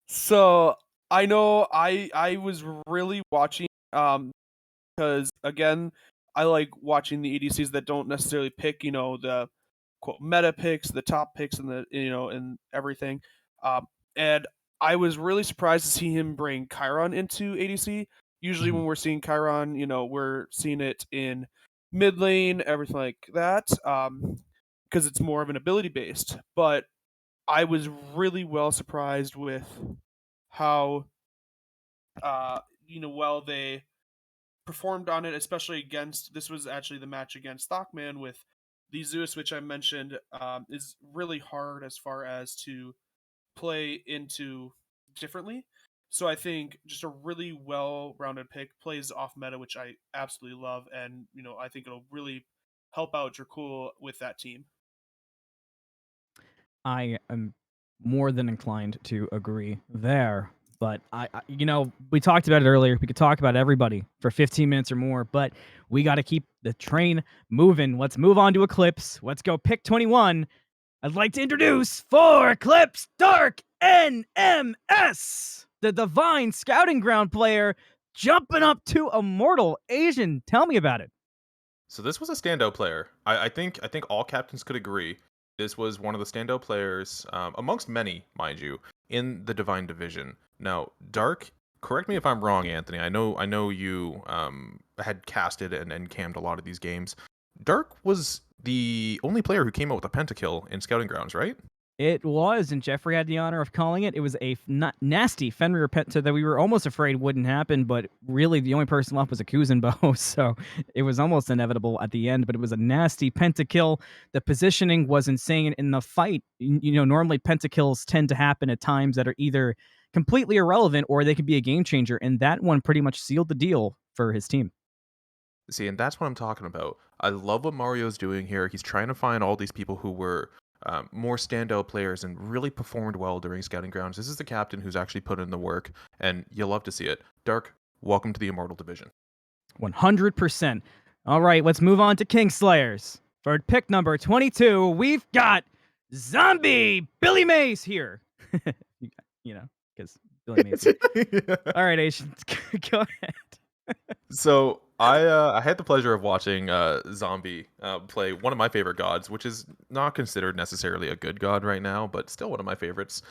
So I know I was really watching because again I like watching the EDCs that don't necessarily pick the quote meta picks, the top picks, and the and everything. And I was really surprised to see him bring Chiron into ADC. Usually when we're seeing Chiron, we're seeing it in mid lane, everything like that, because it's more of an ability based. But I was really well surprised with how well they performed on it, especially against this was actually the match against Stockman with the Zeus, which I mentioned is really hard as far as to play into differently. So I think just a really well-rounded pick, plays off meta, which I absolutely love, and I think it'll really help out Dracul with that team. I am more than inclined to agree there. But we talked about it earlier. We could talk about everybody for 15 minutes or more, but we got to keep the train moving. Let's move on to Eclipse. Let's go pick 21. I'd like to introduce for Eclipse Dark NMS, the Divine Scouting Ground player, jumping up to Immortal. Asian, tell me about it. So this was a standout player. I think all captains could agree. This was one of the standout players, amongst many, mind you, in the Divine Division. Now, Dark, correct me if I'm wrong, Anthony. I know you had casted and cammed a lot of these games. Dark was the only player who came out with a pentakill in Scouting Grounds, right? It was, and Jeffrey had the honor of calling it. It was a nasty Fenrir Penta that we were almost afraid wouldn't happen, but really the only person left was a Kuzenbo, so it was almost inevitable at the end, but it was a nasty pentakill. The positioning was insane in the fight. Normally pentakills tend to happen at times that are either completely irrelevant or they could be a game changer, and that one pretty much sealed the deal for his team. See, and that's what I'm talking about. I love what Mario's doing here. He's trying to find all these people who were more standout players and really performed well during Scouting Grounds. This is the captain who's actually put in the work, and you'll love to see it. Dark, welcome to the Immortal Division. 100%. All right, let's move on to Kingslayers. For pick number 22, we've got Zombie Billy Mays here. Because Billy Mays. Yeah. All right, Asian, go ahead. So I had the pleasure of watching Zombie play one of my favorite gods, which is not considered necessarily a good god right now, but still one of my favorites,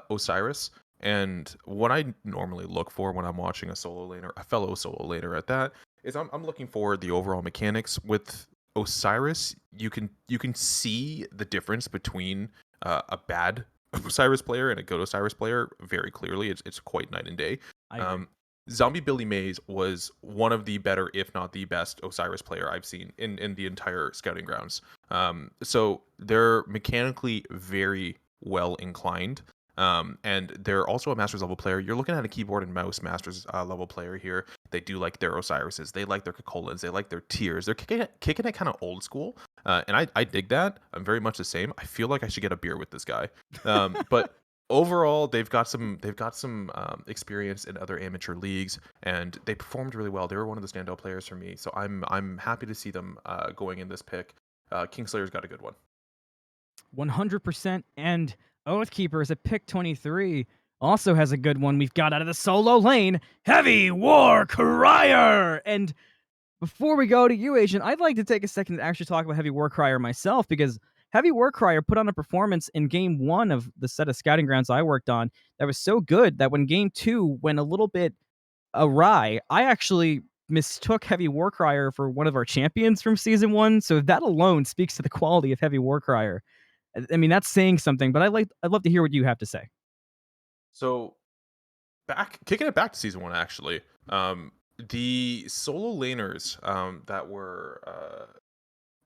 Osiris. And what I normally look for when I'm watching a solo laner, a fellow solo laner at that, is I'm looking for the overall mechanics. With Osiris, you can see the difference between a bad Osiris player and a good Osiris player very clearly. It's quite night and day. I agree. Zombie Billy Mays was one of the better, if not the best, Osiris player I've seen in the entire Scouting Grounds. So they're mechanically very well inclined. And they're also a Masters level player. You're looking at a keyboard and mouse Masters level player here. They do like their Osirises. They like their Kokolans. They like their tiers. They're kicking it kind of old school. And I dig that. I'm very much the same. I feel like I should get a beer with this guy. But overall, they've got some experience in other amateur leagues, and they performed really well. They were one of the standout players for me, so I'm happy to see them going in this pick. Kingslayer's got a good one. 100%. And Oathkeepers at pick 23 also has a good one. We've got out of the solo lane, Heavy War Crier. And before we go to you, Agent, I'd like to take a second to actually talk about Heavy War Crier myself, because Heavy War Crier put on a performance in game 1 of the set of Scouting Grounds I worked on that was so good that when game 2 went a little bit awry, I actually mistook Heavy War Crier for one of our champions from season 1. So that alone speaks to the quality of Heavy War Crier. I mean, that's saying something, but I'd love to hear what you have to say. So kicking it back to season 1, actually. The solo laners that were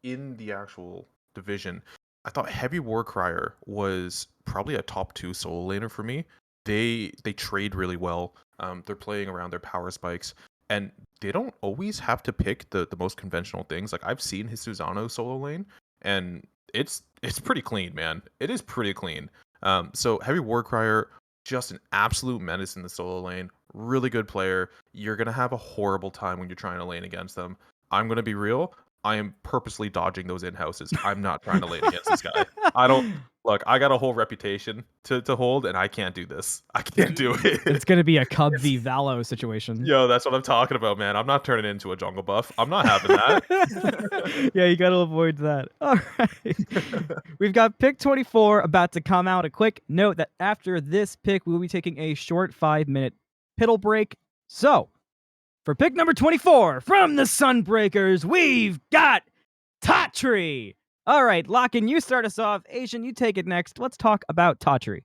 in the actual division, I thought Heavy War Crier was probably a top 2 solo laner for me. They trade really well. They're playing around their power spikes, and they don't always have to pick the most conventional things. Like I've seen his Susano solo lane, and it's pretty clean, man. It is pretty clean. So Heavy Warcrier, just an absolute menace in the solo lane. Really good player. You're gonna have a horrible time when you're trying to lane against them. I'm gonna be real. I am purposely dodging those in-houses. I'm not trying to lane against this guy. I don't look. I got a whole reputation to hold, and I can't do this. I can't do it. It's going to be a Cub v Valo situation. Yo, that's what I'm talking about, man. I'm not turning into a jungle buff. I'm not having that. Yeah, you got to avoid that. All right. We've got pick 24 about to come out. A quick note that after this pick, we will be taking a short 5-minute piddle break. So, for pick number 24 from the Sunbreakers, we've got Tatri. All right, Locken, you start us off. Asian, you take it next. Let's talk about Tatri.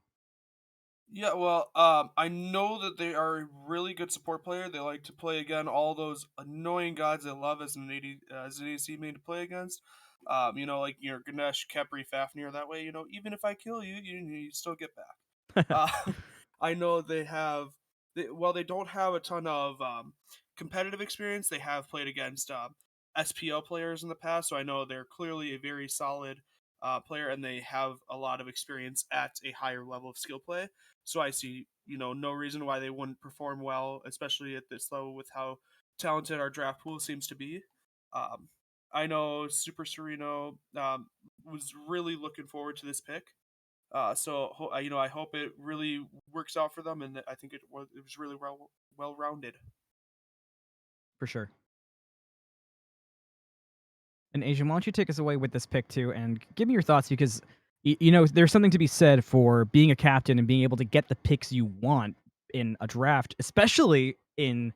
Yeah, well, I know that they are a really good support player. They like to play again all those annoying gods I love as an ADC main to play against. Like your Ganesh, Kepri, Fafnir. That way, even if I kill you, you still get back. I know they have. They don't have a ton of competitive experience. They have played against SPO players in the past, so I know they're clearly a very solid player, and they have a lot of experience at a higher level of skill play. So I see, no reason why they wouldn't perform well, especially at this level with how talented our draft pool seems to be. I know Super Sereno was really looking forward to this pick. I hope it really works out for them, and I think it was really well rounded. For sure. And Asian, why don't you take us away with this pick too, and give me your thoughts, because there's something to be said for being a captain and being able to get the picks you want in a draft, especially in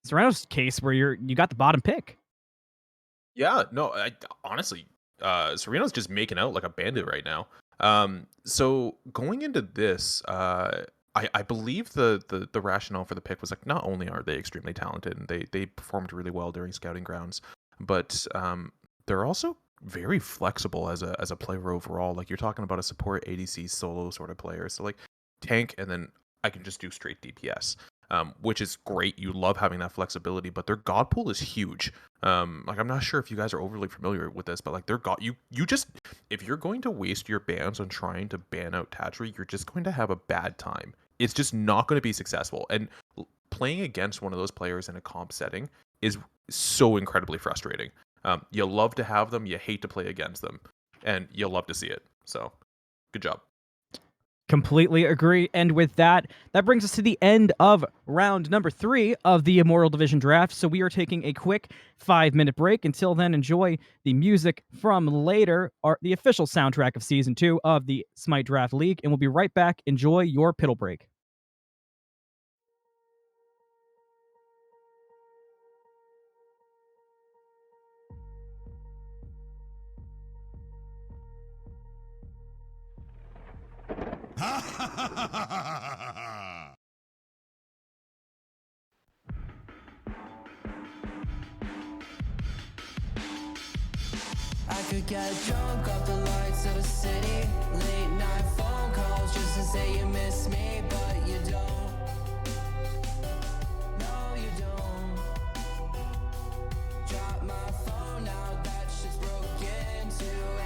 Serrano's case where you got the bottom pick. Yeah, no, honestly, Serena's just making out like a bandit right now. So going into this, I believe the rationale for the pick was like, not only are they extremely talented and they performed really well during scouting grounds, but they're also very flexible as a player overall. Like you're talking about a support ADC solo sort of player, so like tank, and then I can just do straight DPS. Which is great. You love having that flexibility, but their god pool is huge. Like I'm not sure if you guys are overly familiar with this, but like their god, you just, if you're going to waste your bans on trying to ban out Tatri, you're just going to have a bad time. It's just not going to be successful. And playing against one of those players in a comp setting is so incredibly frustrating. You love to have them, you hate to play against them, and you love to see it. So, good job. Completely agree. And with that brings us to the end of round number 3 of the Immortal Division Draft. So we are taking a quick 5-minute break. Until then, enjoy the music from later, the official soundtrack of Season 2 of the Smite Draft League. And we'll be right back. Enjoy your piddle break. I could get drunk off the lights of a city. Late night phone calls just to say you miss me, but you don't. No, you don't. Drop my phone now, that shit's broken. 2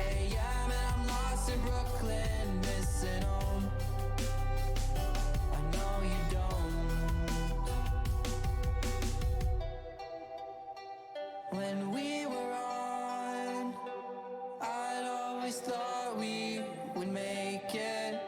a.m. and I'm lost in Brooklyn, missing home. I know you don't. When we were on, I'd always thought we would make it,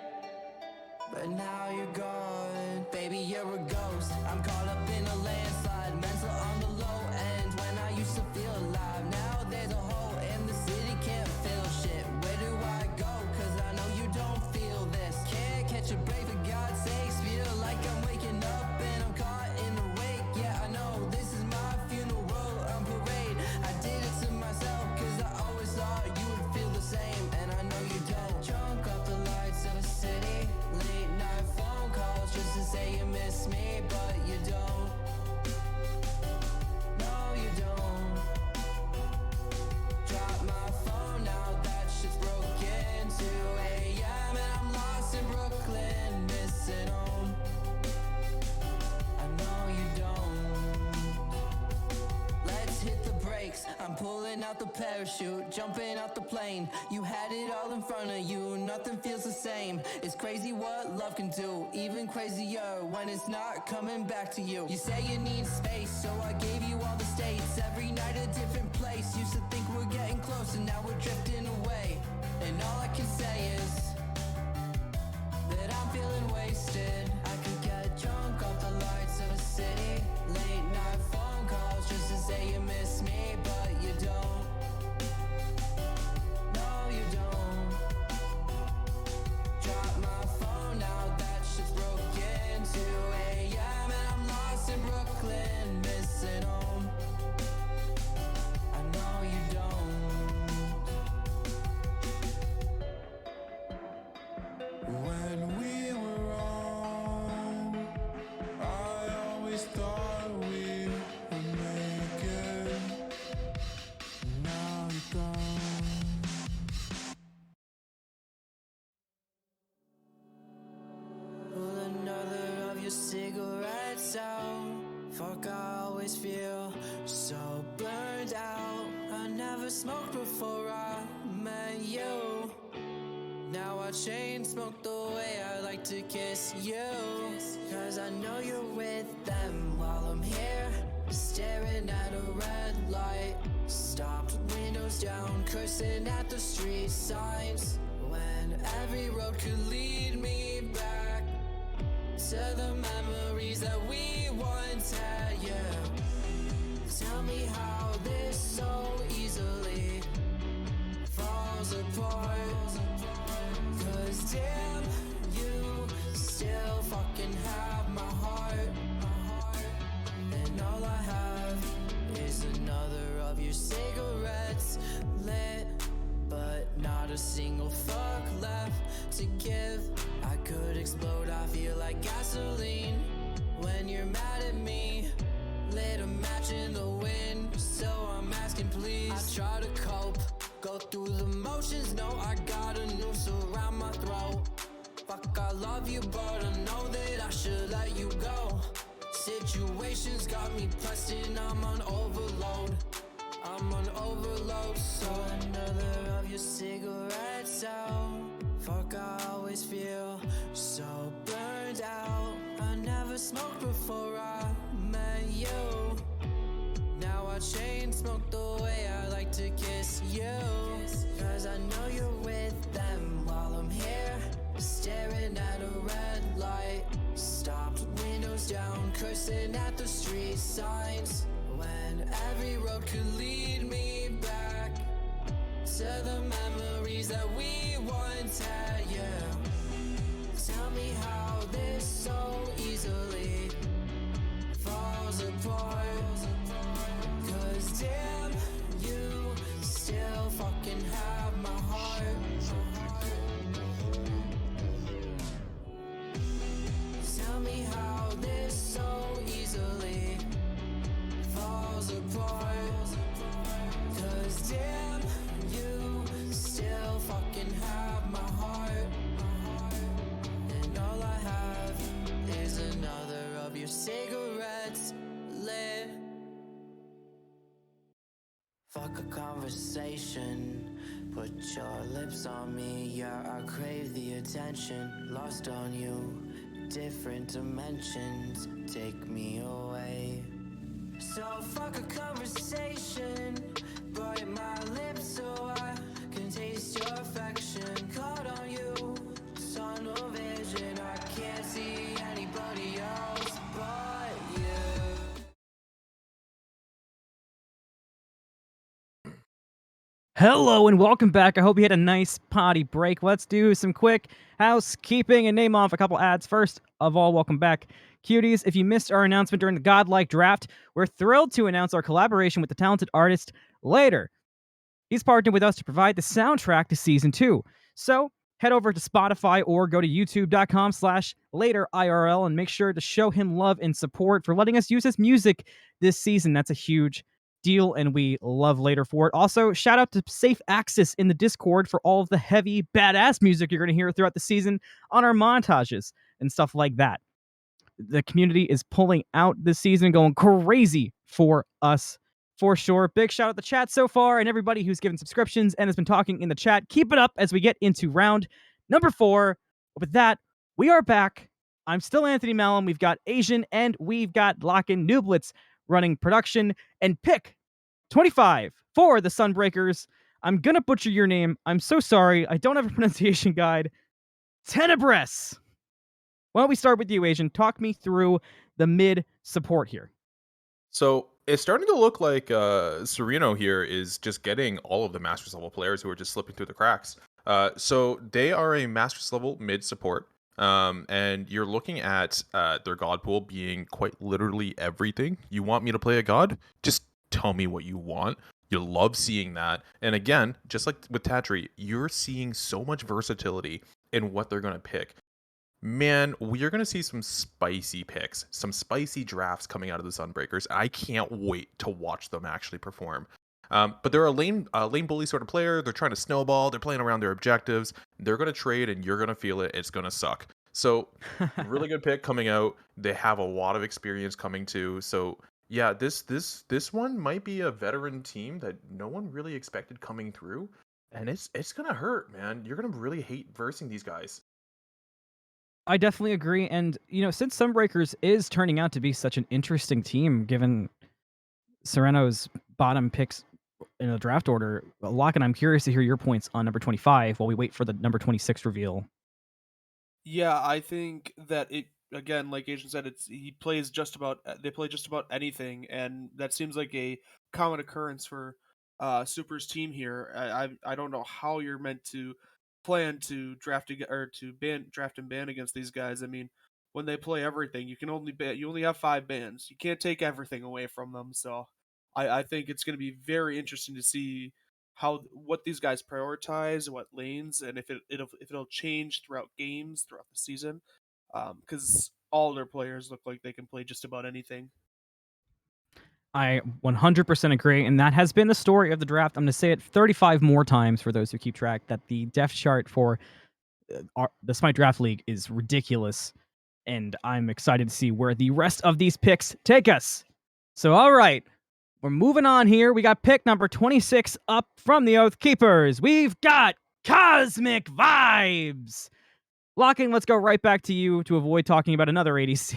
but now you're gone. Baby, you're a ghost. I'm caught up in a landslide, mental on the low end. When I used to feel alive, now there's a hole in the city, can't feel shit. Where do I go? Cause I know you don't feel this. Can't catch a break for God's sakes. Feel like I'm waking up and I'm caught in the wake. Yeah, I know this is my funeral on parade. I did it to myself cause I always thought you would feel the same, and I know you don't. I'm pulling out the parachute, jumping out the plane. You had it all in front of you, nothing feels the same. It's crazy what love can do, even crazier when it's not coming back to you. You say you need space, so I gave you all the states. Every night a different place. Used to think we're getting close, and now we're drifting away. And all I can say is that I'm feeling wasted. I could get drunk off the lights of a city. Late night phone calls just to say you miss me, but you don't. No, you don't. Drop my phone now, that shit's broken. 2 a.m. and I'm lost in Brooklyn, missing home. I know you don't. When we were wrong, I always thought we would make it. Now you're gone. Pull another of your cigarettes out. Fuck, I always feel so burned out. I never smoked before I met you. Now I chain smoke the way I like to kiss you. Cause I know you're with them while I'm here, staring at a red light. Stopped, windows down, cursing at the street signs. When every road could lead me back to the memories that we once had, yeah. Tell me how this so easily falls apart. Cause damn, you still fucking have my heart. And all I have is another of your cigarettes lit, but not a single fuck left to give. I could explode, I feel like gasoline when you're mad at me. Lit a match in the wind, so I'm asking please. I try to cope, go through the motions, no, I got a noose around my throat. Fuck, I love you, but I know that I should let you go. Situations got me pressed in, I'm on overload. I'm on overload, so another of your cigarettes out. Fuck, I always feel so burned out. I never smoked before I met you. Now I chain smoke the way I like to kiss you. Cause I know you're with them while I'm here, staring at a red light. Stopped, windows down, cursing at the street signs. When every road could lead me back to the memories that we once had, yeah. Tell me how this so easily falls apart. Cause damn, you still fucking have my heart. Tell me how this so easily falls apart. Cause damn, you still fucking have my heart. And all I have is another of your cigarettes lit. Fuck a conversation, put your lips on me. Yeah, I crave the attention, lost on you. Different dimensions, take me away. So fuck a conversation, bite my lips so I can taste your affection. Caught on you, tunnel vision, I can't see anybody else but you. Hello and welcome back. I hope you had a nice potty break. Let's do some quick housekeeping and name off a couple ads. First of all, welcome back, cuties. If you missed our announcement during the Godlike draft, we're thrilled to announce our collaboration with the talented artist Later. He's partnered with us to provide the soundtrack to Season 2. So head over to Spotify or go to youtube.com/LaterIRL and make sure to show him love and support for letting us use his music this season. That's a huge deal, and we love Later for it. Also, shout out to Safe Access in the Discord for all of the heavy, badass music you're going to hear throughout the season on our montages and stuff like that. The community is pulling out this season, going crazy for us for sure. Big shout out the chat so far and everybody who's given subscriptions and has been talking in the chat. Keep it up as we get into round number 4. With that, we are back. I'm still Anthony Mellon. We've got Asian and we've got Lock-in Nublitz running production, and pick 25 for the Sunbreakers. I'm gonna butcher your name. I'm so sorry. I don't have a pronunciation guide. Tenebris. Why don't we start with you, Asian? Talk me through the mid support here. So it's starting to look like Sereno here is just getting all of the Masters level players who are just slipping through the cracks. So they are a Masters level mid support. And you're looking at their god pool being quite literally everything. You want me to play a god? Just tell me what you want. You love seeing that. And again, just like with Tatri, you're seeing so much versatility in what they're going to pick. Man, we are going to see some spicy picks, some spicy drafts coming out of the Sunbreakers. I can't wait to watch them actually perform. But they're a lane bully sort of player. They're trying to snowball. They're playing around their objectives. They're going to trade, and you're going to feel it. It's going to suck. So, really good pick coming out. They have a lot of experience coming too. So, yeah, this one might be a veteran team that no one really expected coming through, and it's going to hurt, man. You're going to really hate versing these guys. I definitely agree. And, since Sunbreakers is turning out to be such an interesting team, given Sereno's bottom picks in the draft order, Lock, and I'm curious to hear your points on number 25 while we wait for the number 26 reveal. Yeah, I think that it again, like Asian said, they play just about anything, and that seems like a common occurrence for Super's team here. I don't know how you're meant to plan to draft and ban against these guys. I mean, when they play everything, you only have 5 bans. You can't take everything away from them. So I think it's going to be very interesting to see what these guys prioritize, what lanes, and if it'll change throughout games throughout the season, because all their players look like they can play just about anything. I 100% agree, and that has been the story of the draft. I'm going to say it 35 more times for those who keep track, that the depth chart for the Smite Draft League is ridiculous, and I'm excited to see where the rest of these picks take us. So, all right, we're moving on here. We got pick number 26 up from the Oath Keepers. We've got Cosmic Vibes. Locking, let's go right back to you to avoid talking about another ADC.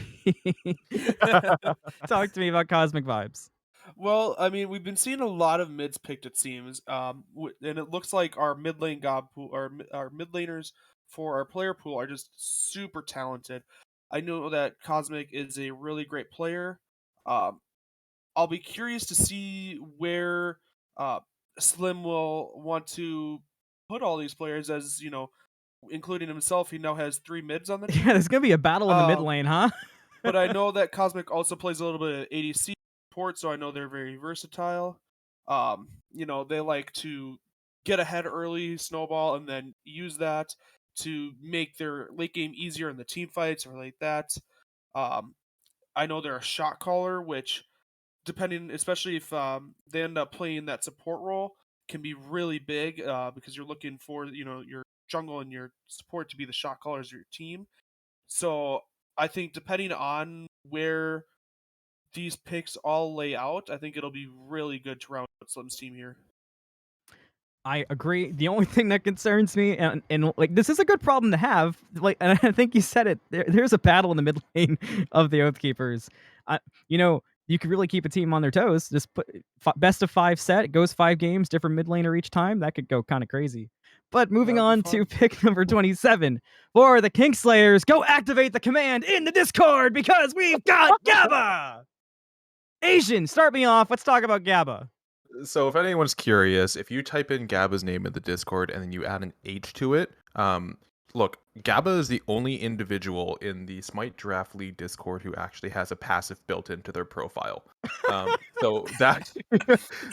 Talk to me about Cosmic Vibes. Well, I mean, we've been seeing a lot of mids picked, it seems, and it looks like our mid lane god pool, our mid laners for our player pool are just super talented. I know that Cosmic is a really great player. Um, I'll be curious to see where uh, Slim will want to put all these players, as including himself. He now has 3 mids on the team. Yeah, there's gonna be a battle in the mid Um, lane, huh? but I know that Cosmic also plays a little bit of ADC support, so I know they're very versatile. They like to get ahead early, snowball, and then use that to make their late game easier in the team fights or like that. Um, I know they're a shot caller, which, depending, especially if they end up playing that support role, can be really big because you're looking for your jungle and your support to be the shot callers of your team. So I think depending on where these picks all lay out, I think it'll be really good to round out Slim's team here. I agree. The only thing that concerns me, and like, this is a good problem to have, like, and I think you said it. There's a battle in the mid lane of the Oath Keepers. You could really keep a team on their toes. Just put best of 5 set. It goes 5 games, different mid laner each time. That could go kind of crazy. But moving That would on be to fun. pick number 27 for the Kingslayers. Go activate the command in the Discord because we've got Gabba. Asian, start me off. Let's talk about Gabba. So if anyone's curious, if you type in Gabba's name in the Discord and then you add an H to it, look, Gabba is the only individual in the Smite Draft League Discord who actually has a passive built into their profile. So that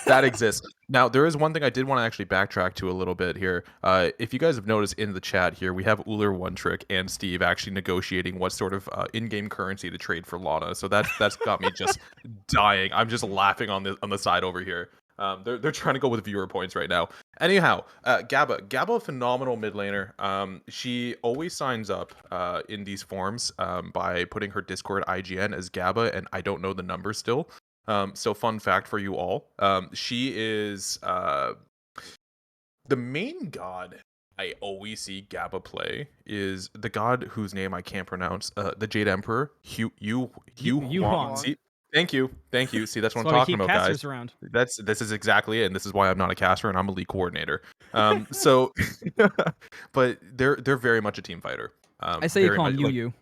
that exists. Now, there is one thing I did want to actually backtrack to a little bit here. If you guys have noticed in the chat here, we have Uller One Trick and Steve actually negotiating what sort of in-game currency to trade for Lana. So that's got me just dying. I'm just laughing on the side over here. They're trying to go with viewer points right now. Anyhow, Gabba, a phenomenal mid laner. She always signs up in these forms by putting her Discord IGN as Gabba, and I don't know the number still. So fun fact for you all. She is the main god I always see Gabba play is the god whose name I can't pronounce. The Jade Emperor, Hugh You Huang. Huang. See, thank you. See, that's what That's I'm why we talking keep about, guys. casters around. This is exactly it, and this is why I'm not a caster and I'm a league coordinator. So, but they're very much a team fighter. I say you Very call much him like Yu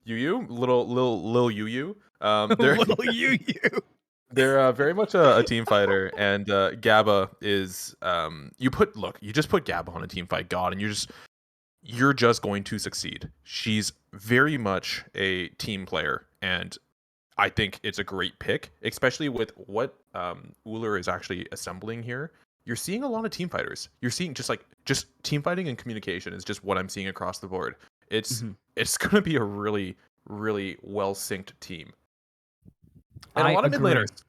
little Yu. Yu. They're Little Yu Yu. they're very much a team fighter, and Gabba is you just put Gabba on a team fight god, and you're just going to succeed. She's very much a team player, and I think it's a great pick, especially with what Uller is actually assembling here. You're seeing a lot of team fighters. You're seeing just team fighting and communication is just what I'm seeing across the board. It's Mhm. it's going to be a really really well synced team, and a I lot of mid agree. laners.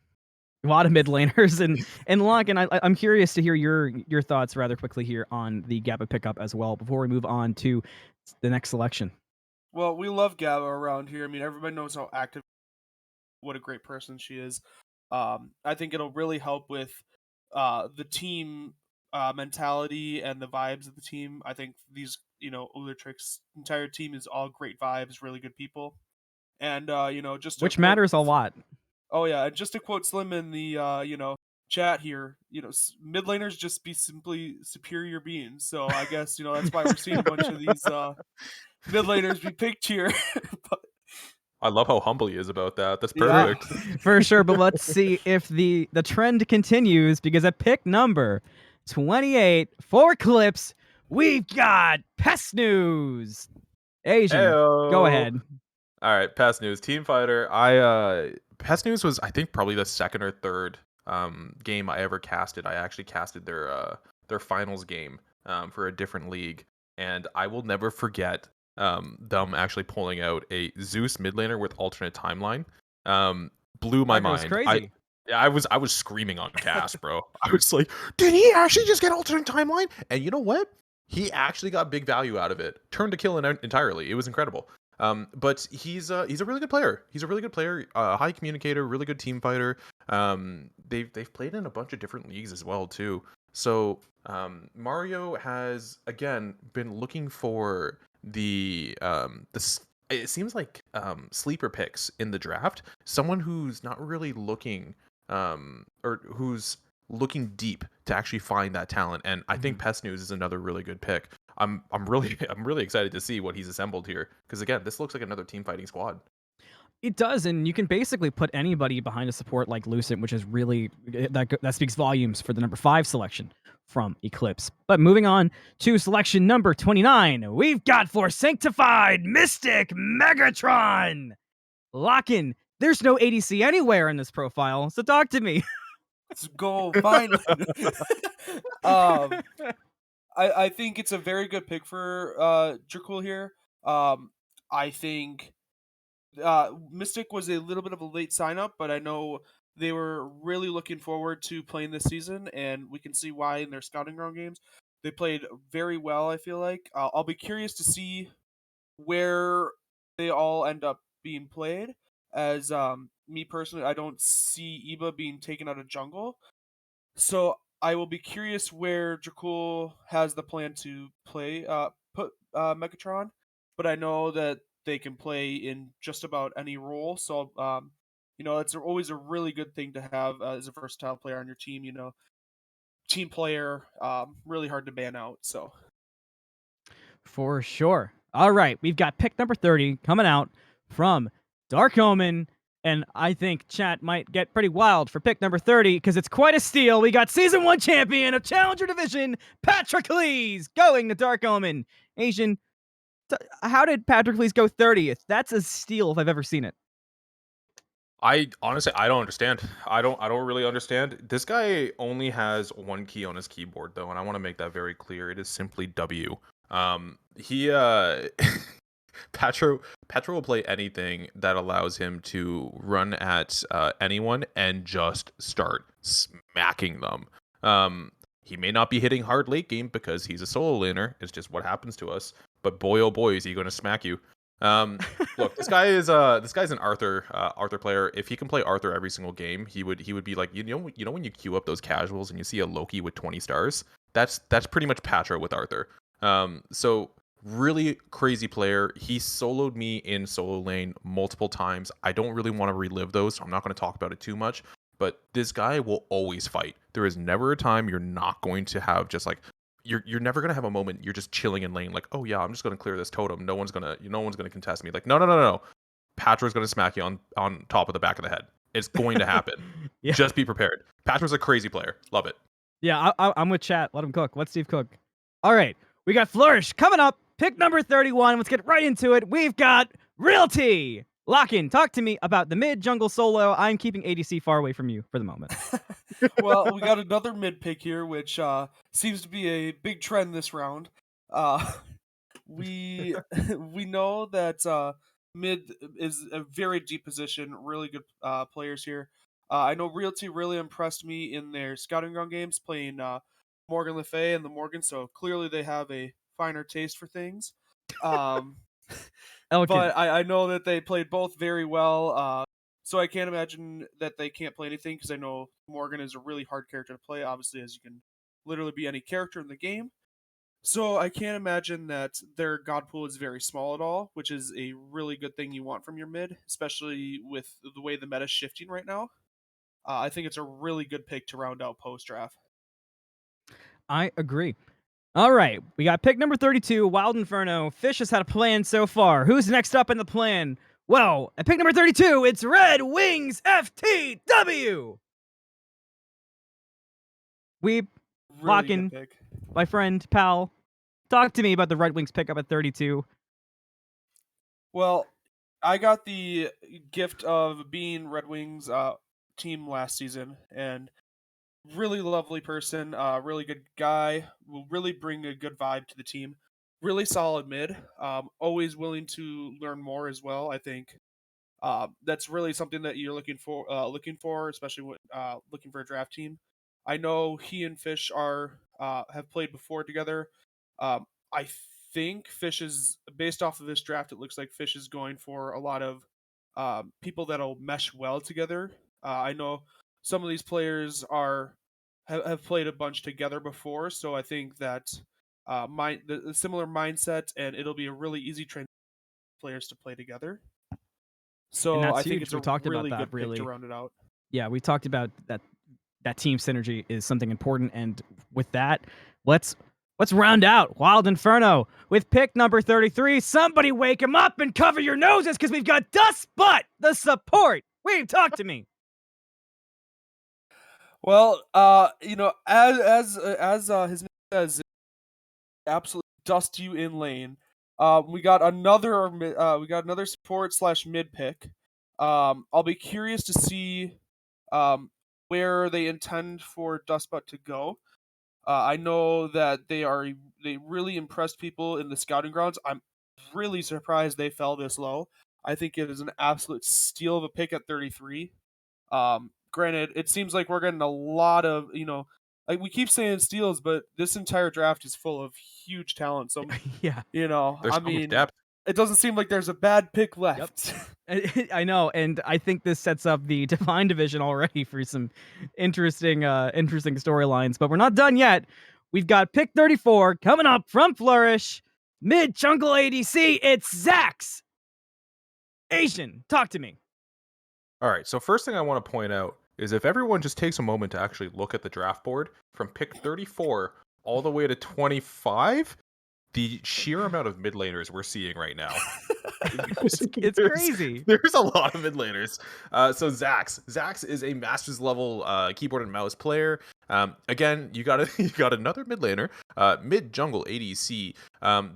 A lot of mid laners and Logan, I'm curious to hear your thoughts rather quickly here on the Gabba pickup as well before we move on to the next selection. Well, we love Gabba around here. I mean, everybody knows how active, what a great person she is. I think it'll really help with the team mentality and the vibes of the team. I think these, Ulitrix's entire team is all great vibes, really good people. And just to Which quote, matters a lot. oh yeah, and just to quote Slim in the chat here, mid laners just be simply superior beings. So I guess that's why we're seeing a bunch of these mid laners be picked here. But I love how humble he is about that. That's yeah, perfect. For sure, but let's see if the trend continues because at pick number 28 for Clips, we've got Pest News. Asian, go Heyo. ahead. All right, Past News Team Fighter. Past News was I think probably the second or third game I ever casted. I actually casted their finals game for a different league, and I will never forget them actually pulling out a Zeus mid laner with alternate timeline. Blew my That goes mind. crazy. I was screaming on cast, bro. I was like, did he actually just get alternate timeline? And you know what? He actually got big value out of it. Turned to kill entirely. It was incredible. But he's a really good player. He's a really good player, high communicator, really good team fighter. They've played in a bunch of different leagues as well too. So Mario has again been looking for it seems like sleeper picks in the draft. Someone who's not really looking or who's looking deep to actually find that talent. And I think Pest News is another really good pick. I'm really excited to see what he's assembled here because again, this looks like another team fighting squad. It does, and you can basically put anybody behind a support like Lucent, which is really that speaks volumes for the number 5 selection from Eclipse. But moving on to selection number 29, we've got for Sanctified Mystic Megatron. Lock-in. There's no ADC anywhere in this profile, so talk to me. let's go finally. um, I think it's a very good pick for Dracul here. I think Mystic was a little bit of a late sign up, but I know they were really looking forward to playing this season, and we can see why in their scouting ground games. They played very well, I feel like. I'll be curious to see where they all end up being played. As me personally, I don't see Iba being taken out of jungle. So I will be curious where Dracul has the plan to put Megatron, but I know that they can play in just about any role. So it's always a really good thing to have as a versatile player on your team. Team player, really hard to ban out. So For sure. All right, we've got pick number 30 coming out from Dark Omen. And I think chat might get pretty wild for pick number 30 because it's quite a steal. We got Season 1 champion of Challenger Division, Patrocles, going to Dark Omen. Asian, how did Patrocles go 30th? That's a steal if I've ever seen it. I honestly I don't understand. I don't really understand. This guy only has one key on his keyboard though, and I want to make that very clear. It is simply W. He Patro will play anything that allows him to run at anyone and just start smacking them. He may not be hitting hard late game because he's a solo laner. It's just what happens to us. But boy, oh boy, is he going to smack you. Look, this guy's an Arthur player. If he can play Arthur every single game, he would be like, when you queue up those casuals and you see a Loki with 20 stars, that's pretty much Patra with Arthur. So really crazy player. He soloed me in solo lane multiple times. I don't really want to relive those, so I'm not going to talk about it too much. But this guy will always fight. There is never a time you're not going to have just like you're never gonna have a moment you're just chilling in lane like, oh yeah, I'm just gonna clear this totem. No one's gonna contest me. Like, no. Patra's gonna smack you on top of the back of the head. It's going to happen. Yeah. Just be prepared. Patra's a crazy player. Love it. Yeah, I'm with chat. Let him cook. Let Steve cook. All right, we got Flourish coming up. Pick number 31. Let's get right into it. We've got Realty. Lock-in, talk to me about the mid jungle solo. I'm keeping ADC far away from you for the moment. Well, we got another mid pick here, which seems to be a big trend this round. Uh, we we know that mid is a very deep position, really good players here. I know Realty really impressed me in their scouting ground games, playing Morgan Le Fay and the Morgan, so clearly they have a finer taste for things. Um, Elkin. but I know that they played both very well. So I can't imagine that they can't play anything because I know Morgan is a really hard character to play, obviously, as you can literally be any character in the game. So I can't imagine that their god pool is very small at all, which is a really good thing you want from your mid, especially with the way the meta's shifting right now. I think it's a really good pick to round out post draft. I agree. All right, we got pick number 32, Wild Inferno. Fish has had a plan so far. Who's next up in the plan? Well, at pick number 32, it's Red Wings FTW. We Really Lockin, good pick. my friend, pal, talk to me about the Red Wings pickup at 32. Well, I got the gift of being Red Wings team last season, and really lovely person, really good guy, will really bring a good vibe to the team. Really solid mid, always willing to learn more as well. I think that's really something that you're looking for, especially when looking for a draft team. I know he and Fish are have played before together. I think Fish is based off of this draft. It looks like Fish is going for a lot of people that'll mesh well together. I know some of these players have played a bunch together before, so I think that the similar mindset, and it'll be a really easy transition for players to play together. And So that's I think huge. it's We a talked about really that, good pick to really. round it out. Yeah, we talked about that team synergy is something important, and with that, let's round out Wild Inferno with pick number 33. Somebody wake him up and cover your noses because we've got Dust Butt, the support. Wait, talk to me. Well, as his name says, absolutely dust you in lane. We got another support slash mid pick. I'll be curious to see where they intend for Dustbutt to go. I know that they really impressed people in the scouting grounds. I'm really surprised they fell this low. I think it is an absolute steal of a pick at 33. Granted, it seems like we're getting a lot of like we keep saying steals, but this entire draft is full of huge talent. So Yeah. There's I so much mean, depth. it doesn't seem like there's a bad pick left. I know, and I think this sets up the Divine Division already for some interesting storylines. But we're not done yet. We've got pick 34 coming up from Flourish, mid jungle ADC. It's Zax. Asian, talk to me. All right. So first thing I want to point out is if everyone just takes a moment to actually look at the draft board from pick 34 all the way to 25, the sheer amount of mid laners we're seeing right now. It's crazy. There's a lot of mid laners. So Zax is a master's level keyboard and mouse player. Again, you got another mid laner, mid jungle ADC.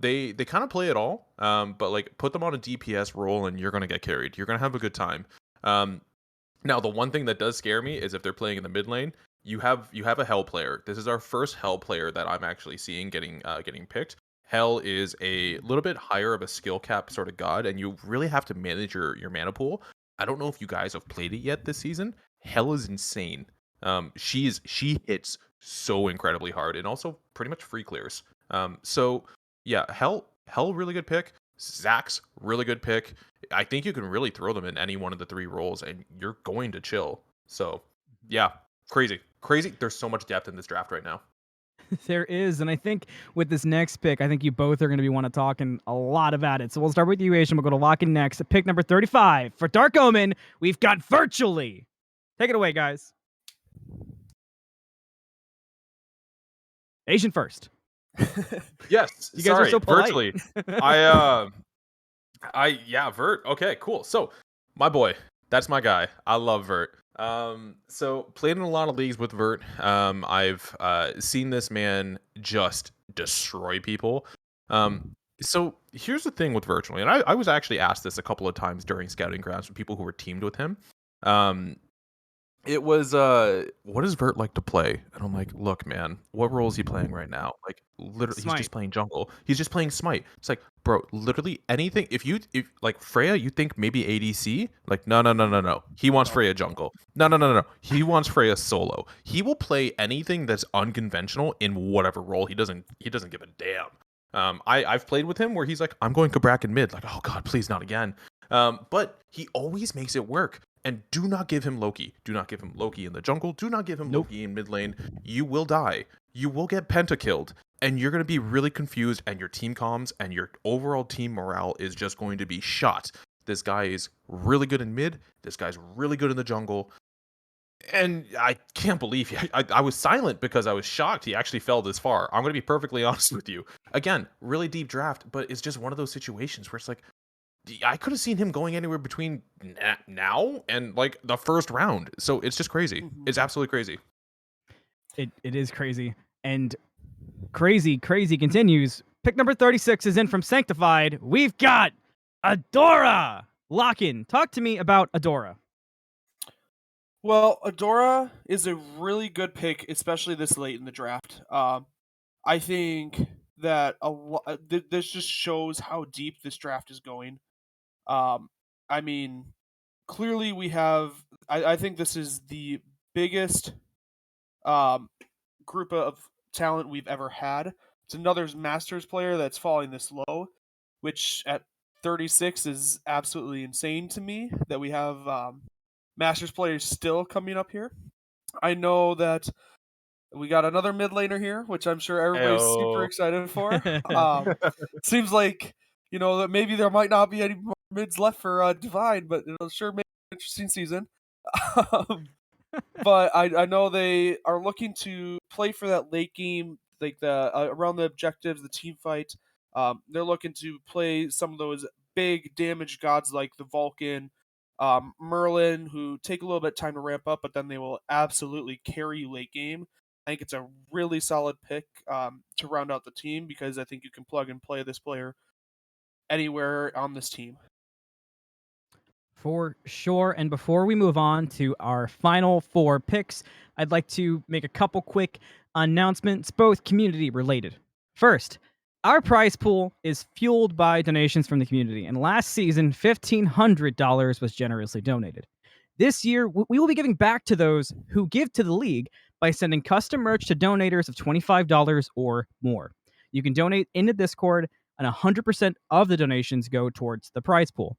They kind of play it all. But like put them on a DPS role and you're gonna get carried. You're gonna have a good time. Now the one thing that does scare me is if they're playing in the mid lane. You have a Hell player. This is our first Hell player that I'm actually seeing getting picked. Hell is a little bit higher of a skill cap sort of god, and you really have to manage your mana pool. I don't know if you guys have played it yet this season. Hell is insane. She hits so incredibly hard, and also pretty much free clears. So yeah, Hell really good pick. Zach's really good pick. I think you can really throw them in any one of the 3 roles, and you're going to chill. So, yeah, crazy. There's so much depth in this draft right now. There is, and I think with this next pick, I think you both are going to be want to talking a lot about it. So we'll start with you, Asian. We'll go to Lock-in next. At pick number 35 for Dark Omen, we've got Virtually. Take it away, guys. Asian first. Yes, You guys sorry, are so polite. Virtually. Yeah, Vert. Okay, cool. So, my boy, that's my guy. I love Vert. So played in a lot of leagues with Vert. I've seen this man just destroy people. So here's the thing with Virtually, and I was actually asked this a couple of times during scouting grounds from people who were teamed with him. It was what does Vert like to play? And I'm like, look, man, what role is he playing right now? Like, literally, he's Smite. just playing jungle. He's just playing Smite. It's like, bro, literally anything. If like Freya, you think maybe ADC? Like, no. He wants Freya jungle. No. He wants Freya solo. He will play anything that's unconventional in whatever role. He doesn't give a damn. I've played with him where he's like, I'm going Kabrak in mid. Like, oh god, please not again. But he always makes it work. And do not give him Loki. Do not give him Loki in the jungle. Do not give him Loki in mid lane. You will die. You will get pentakilled. And you're going to be really confused. And your team comms and your overall team morale is just going to be shot. This guy is really good in mid. This guy's really good in the jungle. And I can't believe I was silent because I was shocked he actually fell this far. I'm going to be perfectly honest with you. Again, really deep draft, but it's just one of those situations where it's like, I could have seen him going anywhere between now and like the first round. So it's just crazy. It's absolutely crazy. It is crazy. And crazy continues. Pick number 36 is in from Sanctified. We've got Adora. Lock-in. Talk to me about Adora. Well, Adora is a really good pick, especially this late in the draft. I think that this just shows how deep this draft is going. I mean, clearly we have. I think this is the biggest um, group of talent we've ever had. It's another Masters player that's falling this low, which at 36 is absolutely insane to me that we have Masters players still coming up here. I know that we got another mid laner here, which I'm sure everybody's super Ayo. excited for. Seems like that maybe there might not be any more mids left for Divine, but it'll sure make an interesting season. Um, but I know they are looking to play for that late game, like the around the objectives, the team fight. They're looking to play some of those big damage gods like the Vulcan, Merlin, who take a little bit of time to ramp up, but then they will absolutely carry you late game. I think it's a really solid pick to round out the team because I think you can plug and play this player anywhere on this team. For sure. And before we move on to our final 4 picks, I'd like to make a couple quick announcements, both community related. First, our prize pool is fueled by donations from the community, and last season, $1,500 was generously donated. This year, we will be giving back to those who give to the league by sending custom merch to donators of $25 or more. You can donate in the Discord, and 100% of the donations go towards the prize pool.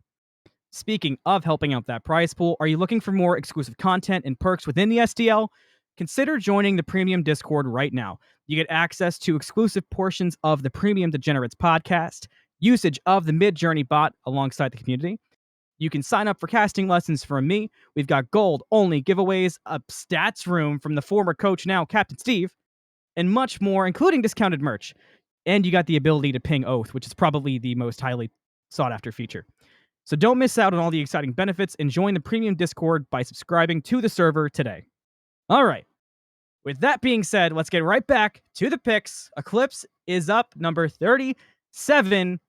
Speaking of helping out that prize pool, are you looking for more exclusive content and perks within the SDL? Consider joining the Premium Discord right now. You get access to exclusive portions of the Premium Degenerates podcast, usage of the Mid-Journey bot alongside the community. You can sign up for casting lessons from me. We've got gold-only giveaways, a stats room from the former coach, now Captain Steve, and much more, including discounted merch. And you got the ability to ping Oath, which is probably the most highly sought-after feature. So don't miss out on all the exciting benefits and join the premium Discord by subscribing to the server today. All right. With that being said, let's get right back to the picks. Eclipse is up, number 37.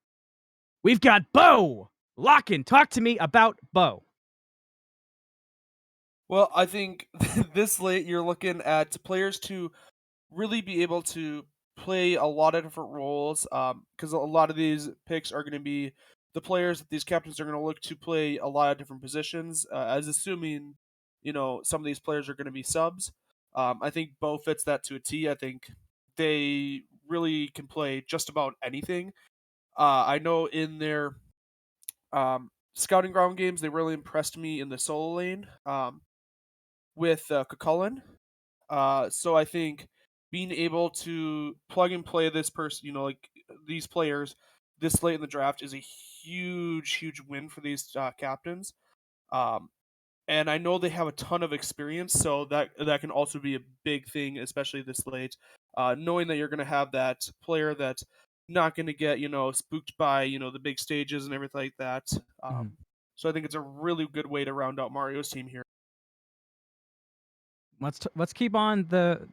We've got Bo. Lock-in. Talk to me about Bo. Well, I think this late you're looking at players to really be able to play a lot of different roles because a lot of these picks are going to be the players that these captains are going to look to play a lot of different positions as assuming some of these players are going to be subs. I think Bo fits that to a T. I think they really can play just about anything. I know in their scouting ground games, they really impressed me in the solo lane with Cucullin. So I think being able to plug and play this person, like these players this late in the draft is a huge, huge win for these captains. Um, and I know they have a ton of experience, so that can also be a big thing, especially this late. Knowing that you're going to have that player that's not going to get spooked by the big stages and everything like that. Mhm. So I think it's a really good way to round out Mario's team here. Let's keep on the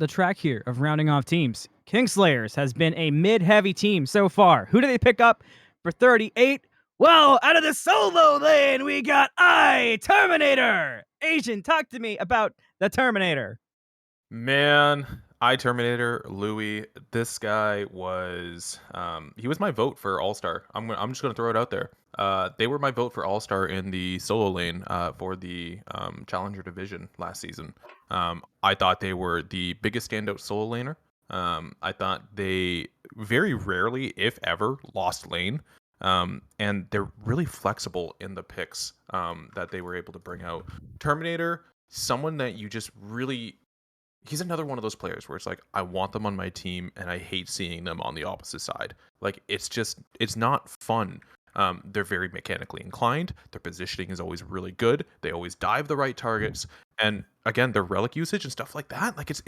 track here of rounding off teams. Kingslayers has been a mid-heavy team so far. Who do they pick up for 38? Well, out of the solo lane, we got Terminator. Asian, talk to me about the Terminator. Man, I Terminator Louis. This guy was he was my vote for All Star. I'm just gonna throw it out there. They were my vote for All Star in the solo lane for the Challenger division last season. I thought they were the biggest standout solo laner. I thought they very rarely, if ever, lost lane. And they're really flexible in the picks that they were able to bring out. Terminator, someone that you just really he's another one of those players where it's like I want them on my team and I hate seeing them on the opposite side. Like it's not fun. They're very mechanically inclined. Their positioning is always really good. They always dive the right targets, and again, their relic usage and stuff like that. Like it's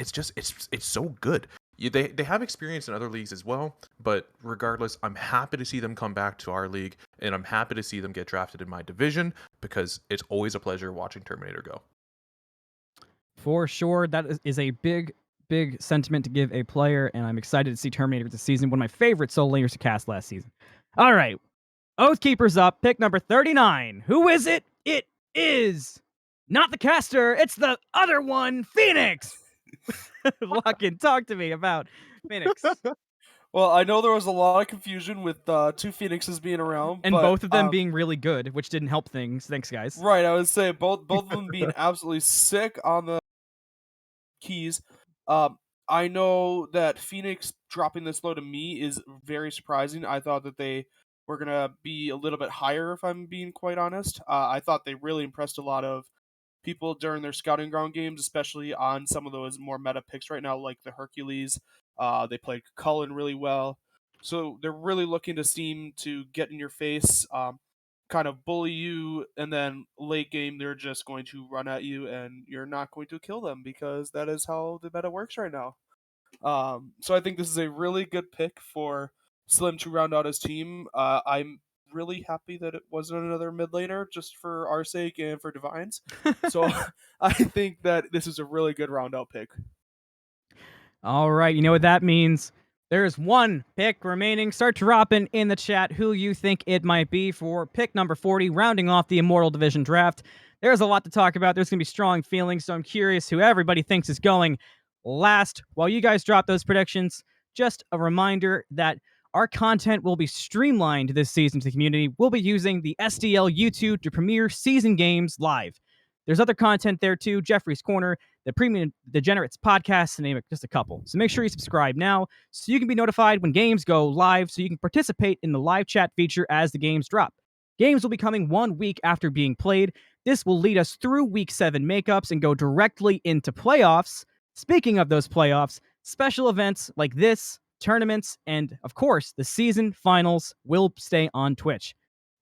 so good. They have experience in other leagues as well, but regardless, I'm happy to see them come back to our league, and I'm happy to see them get drafted in my division because it's always a pleasure watching Terminator go. For sure, that is a big sentiment to give a player, and I'm excited to see Terminator this season. One of my favorite solo laners to cast last season. All right, Oathkeeper's up, pick number 39. Who is it? It is not the caster, it's the other one, Phoenix. Lock-in, talk to me about Phoenix. Well, I know there was a lot of confusion with two Phoenixes being around, And but both of them being really good, which didn't help things. Thanks, guys. right, I would say both of them being absolutely sick on the keys. Um, I know that Phoenix dropping this low to me is very surprising. I thought that they were gonna be a little bit higher, if I'm being quite honest. I thought they really impressed a lot of people during their scouting ground games, especially on some of those more meta picks right now, like the Hercules. They played Cullen really well, so they're really looking to seem to get in your face. Kind of bully you, and then late game they're just going to run at you, and you're not going to kill them because that is how the meta works right now. So I think this is a really good pick for Slim to round out his team. I'm really happy that it wasn't another mid laner just for our sake and for Divine's. So I think that this is a really good round out pick. All right, you know what that means. There's one pick remaining. Start dropping in the chat who you think it might be for pick number 40, rounding off the Immortal Division draft. There's a lot to talk about. There's going to be strong feelings, so I'm curious who everybody thinks is going last. While you guys drop those predictions, just a reminder that our content will be streamlined this season to the community. We'll be using the SDL YouTube to premiere season games live. There's other content there too, Jeffrey's Corner, the Premium Degenerates podcast, to name it just a couple. So make sure you subscribe now so you can be notified when games go live, so you can participate in the live chat feature as the games drop. Games will be coming 1 week after being played. This will lead us through Week 7 makeups and go directly into playoffs. Speaking of those playoffs, special events like this, tournaments, and of course, the season finals will stay on Twitch.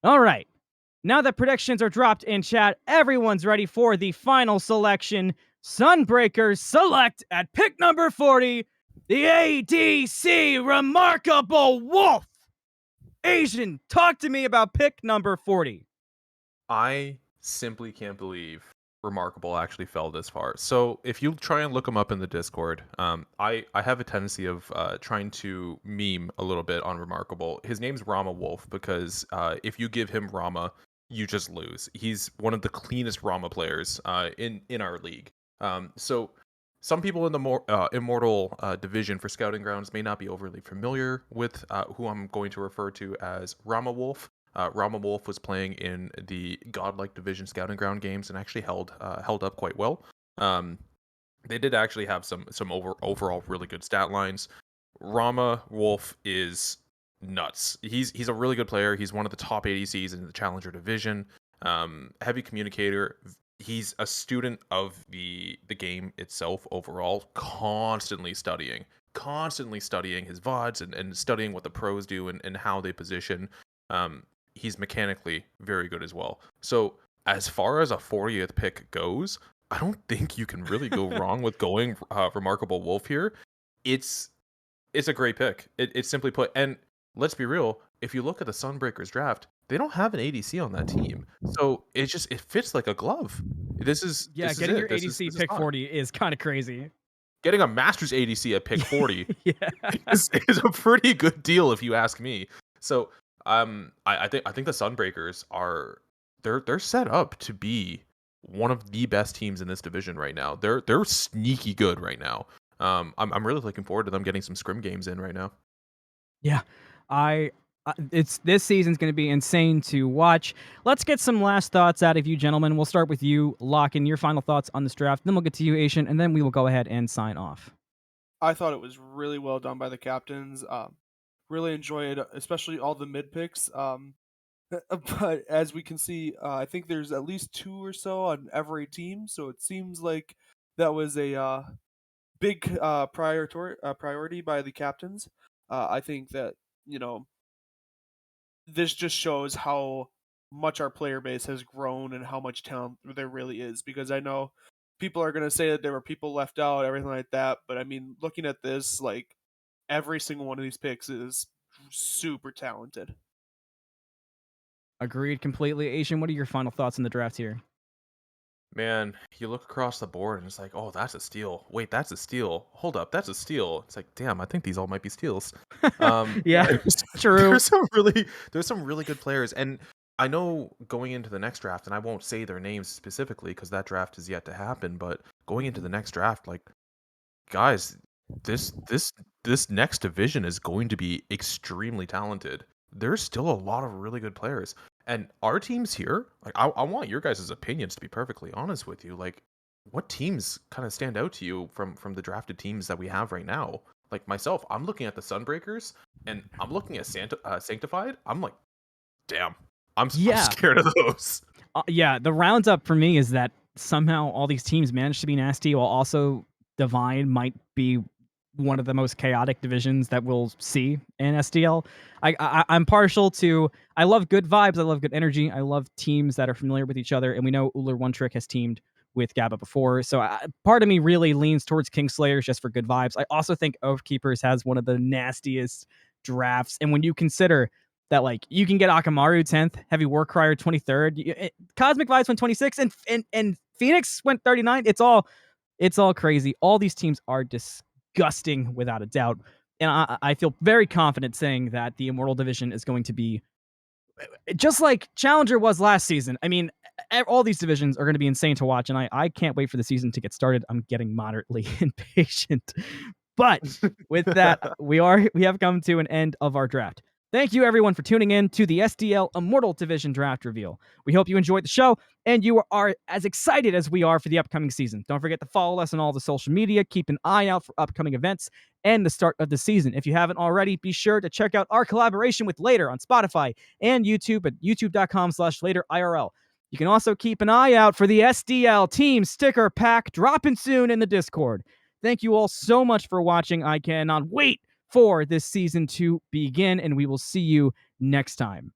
All right. Now that predictions are dropped in chat, everyone's ready for the final selection. Sunbreakers select at pick number 40, the ADC Remarkable Wolf. Asian, talk to me about pick number 40. I simply can't believe Remarkable actually fell this far. So if you try and look him up in the Discord, I have a tendency of trying to meme a little bit on Remarkable. His name's Rama Wolf because if you give him Rama, you just lose. He's one of the cleanest Rama players in our league. So some people in the more Immortal division for Scouting Grounds may not be overly familiar with who I'm going to refer to as Rama Wolf. Rama Wolf was playing in the Godlike Division Scouting Ground games and actually held up quite well. They did actually have some overall really good stat lines. Rama Wolf is nuts. He's a really good player. He's one of the top ADCs in the Challenger division. Heavy communicator. He's a student of the game itself overall, constantly studying his VODs and studying what the pros do and how they position. He's mechanically very good as well. So as far as a 40th pick goes, I don't think you can really go wrong with going Remarkable Wolf here. It's a great pick. It's simply put. And let's be real, if you look at the Sunbreakers draft, they don't have an ADC on that team. So it fits like a glove. This is Getting your it. ADC This is pick fun. 40 is kind of crazy. Getting a Masters ADC at pick 40 Yeah. is a pretty good deal if you ask me. So I think the Sunbreakers they're set up to be one of the best teams in this division right now. They're sneaky good right now. I'm really looking forward to them getting some scrim games in right now. Yeah, it's this season's going to be insane to watch. Let's get some last thoughts out of you, gentlemen. We'll start with you, Lock-in, your final thoughts on this draft. Then we'll get to you, Asian, and then we will go ahead and sign off. I thought it was really well done by the captains. Really enjoyed, especially all the mid picks. But as we can see, I think there's at least 2 or so on every team. So it seems like that was a big priority by the captains. I think that you know this just shows how much our player base has grown and how much talent there really is. Because I know people are going to say that there were people left out, everything like that. But I mean, looking at this, like every single one of these picks is super talented. Agreed completely. Asian, what are your final thoughts on the draft here? Man, you look across the board and it's like, oh, that's a steal. Wait, that's a steal. Hold up, that's a steal. It's like, damn, I think these all might be steals. Yeah, true. There's some really good players, and I know going into the next draft, and I won't say their names specifically because that draft is yet to happen. But going into the next draft, like, guys, this next division is going to be extremely talented. There's still a lot of really good players. And our teams here, like I want your guys' opinions to be perfectly honest with you. Like, what teams kind of stand out to you from the drafted teams that we have right now? Like myself, I'm looking at the Sunbreakers and I'm looking at Sanctified. I'm like, damn, I'm scared of those. Yeah, the roundup for me is that somehow all these teams managed to be nasty while also Divine might be one of the most chaotic divisions that we'll see in SDL. I'm partial to. I love good vibes. I love good energy. I love teams that are familiar with each other, and we know Uller One Trick has teamed with Gabba before, so part of me really leans towards Kingslayers just for good vibes. I also think Oathkeepers has one of the nastiest drafts, and when you consider that, like, you can get Akamaru 10th, Heavy Warcrier 23rd, Cosmic Vibes went 26th, and Phoenix went 39th. It's all crazy. All these teams are disgusting without a doubt. And I feel very confident saying that the Immortal division is going to be just like Challenger was last season. I mean, all these divisions are going to be insane to watch, and I can't wait for the season to get started. I'm getting moderately impatient. But with that, we have come to an end of our draft. Thank you, everyone, for tuning in to the SDL Immortal Division Draft Reveal. We hope you enjoyed the show, and you are as excited as we are for the upcoming season. Don't forget to follow us on all the social media. Keep an eye out for upcoming events and the start of the season. If you haven't already, be sure to check out our collaboration with Later on Spotify and YouTube at youtube.com/LaterIRL. You can also keep an eye out for the SDL Team Sticker Pack dropping soon in the Discord. Thank you all so much for watching. I cannot wait for this season to begin, and we will see you next time.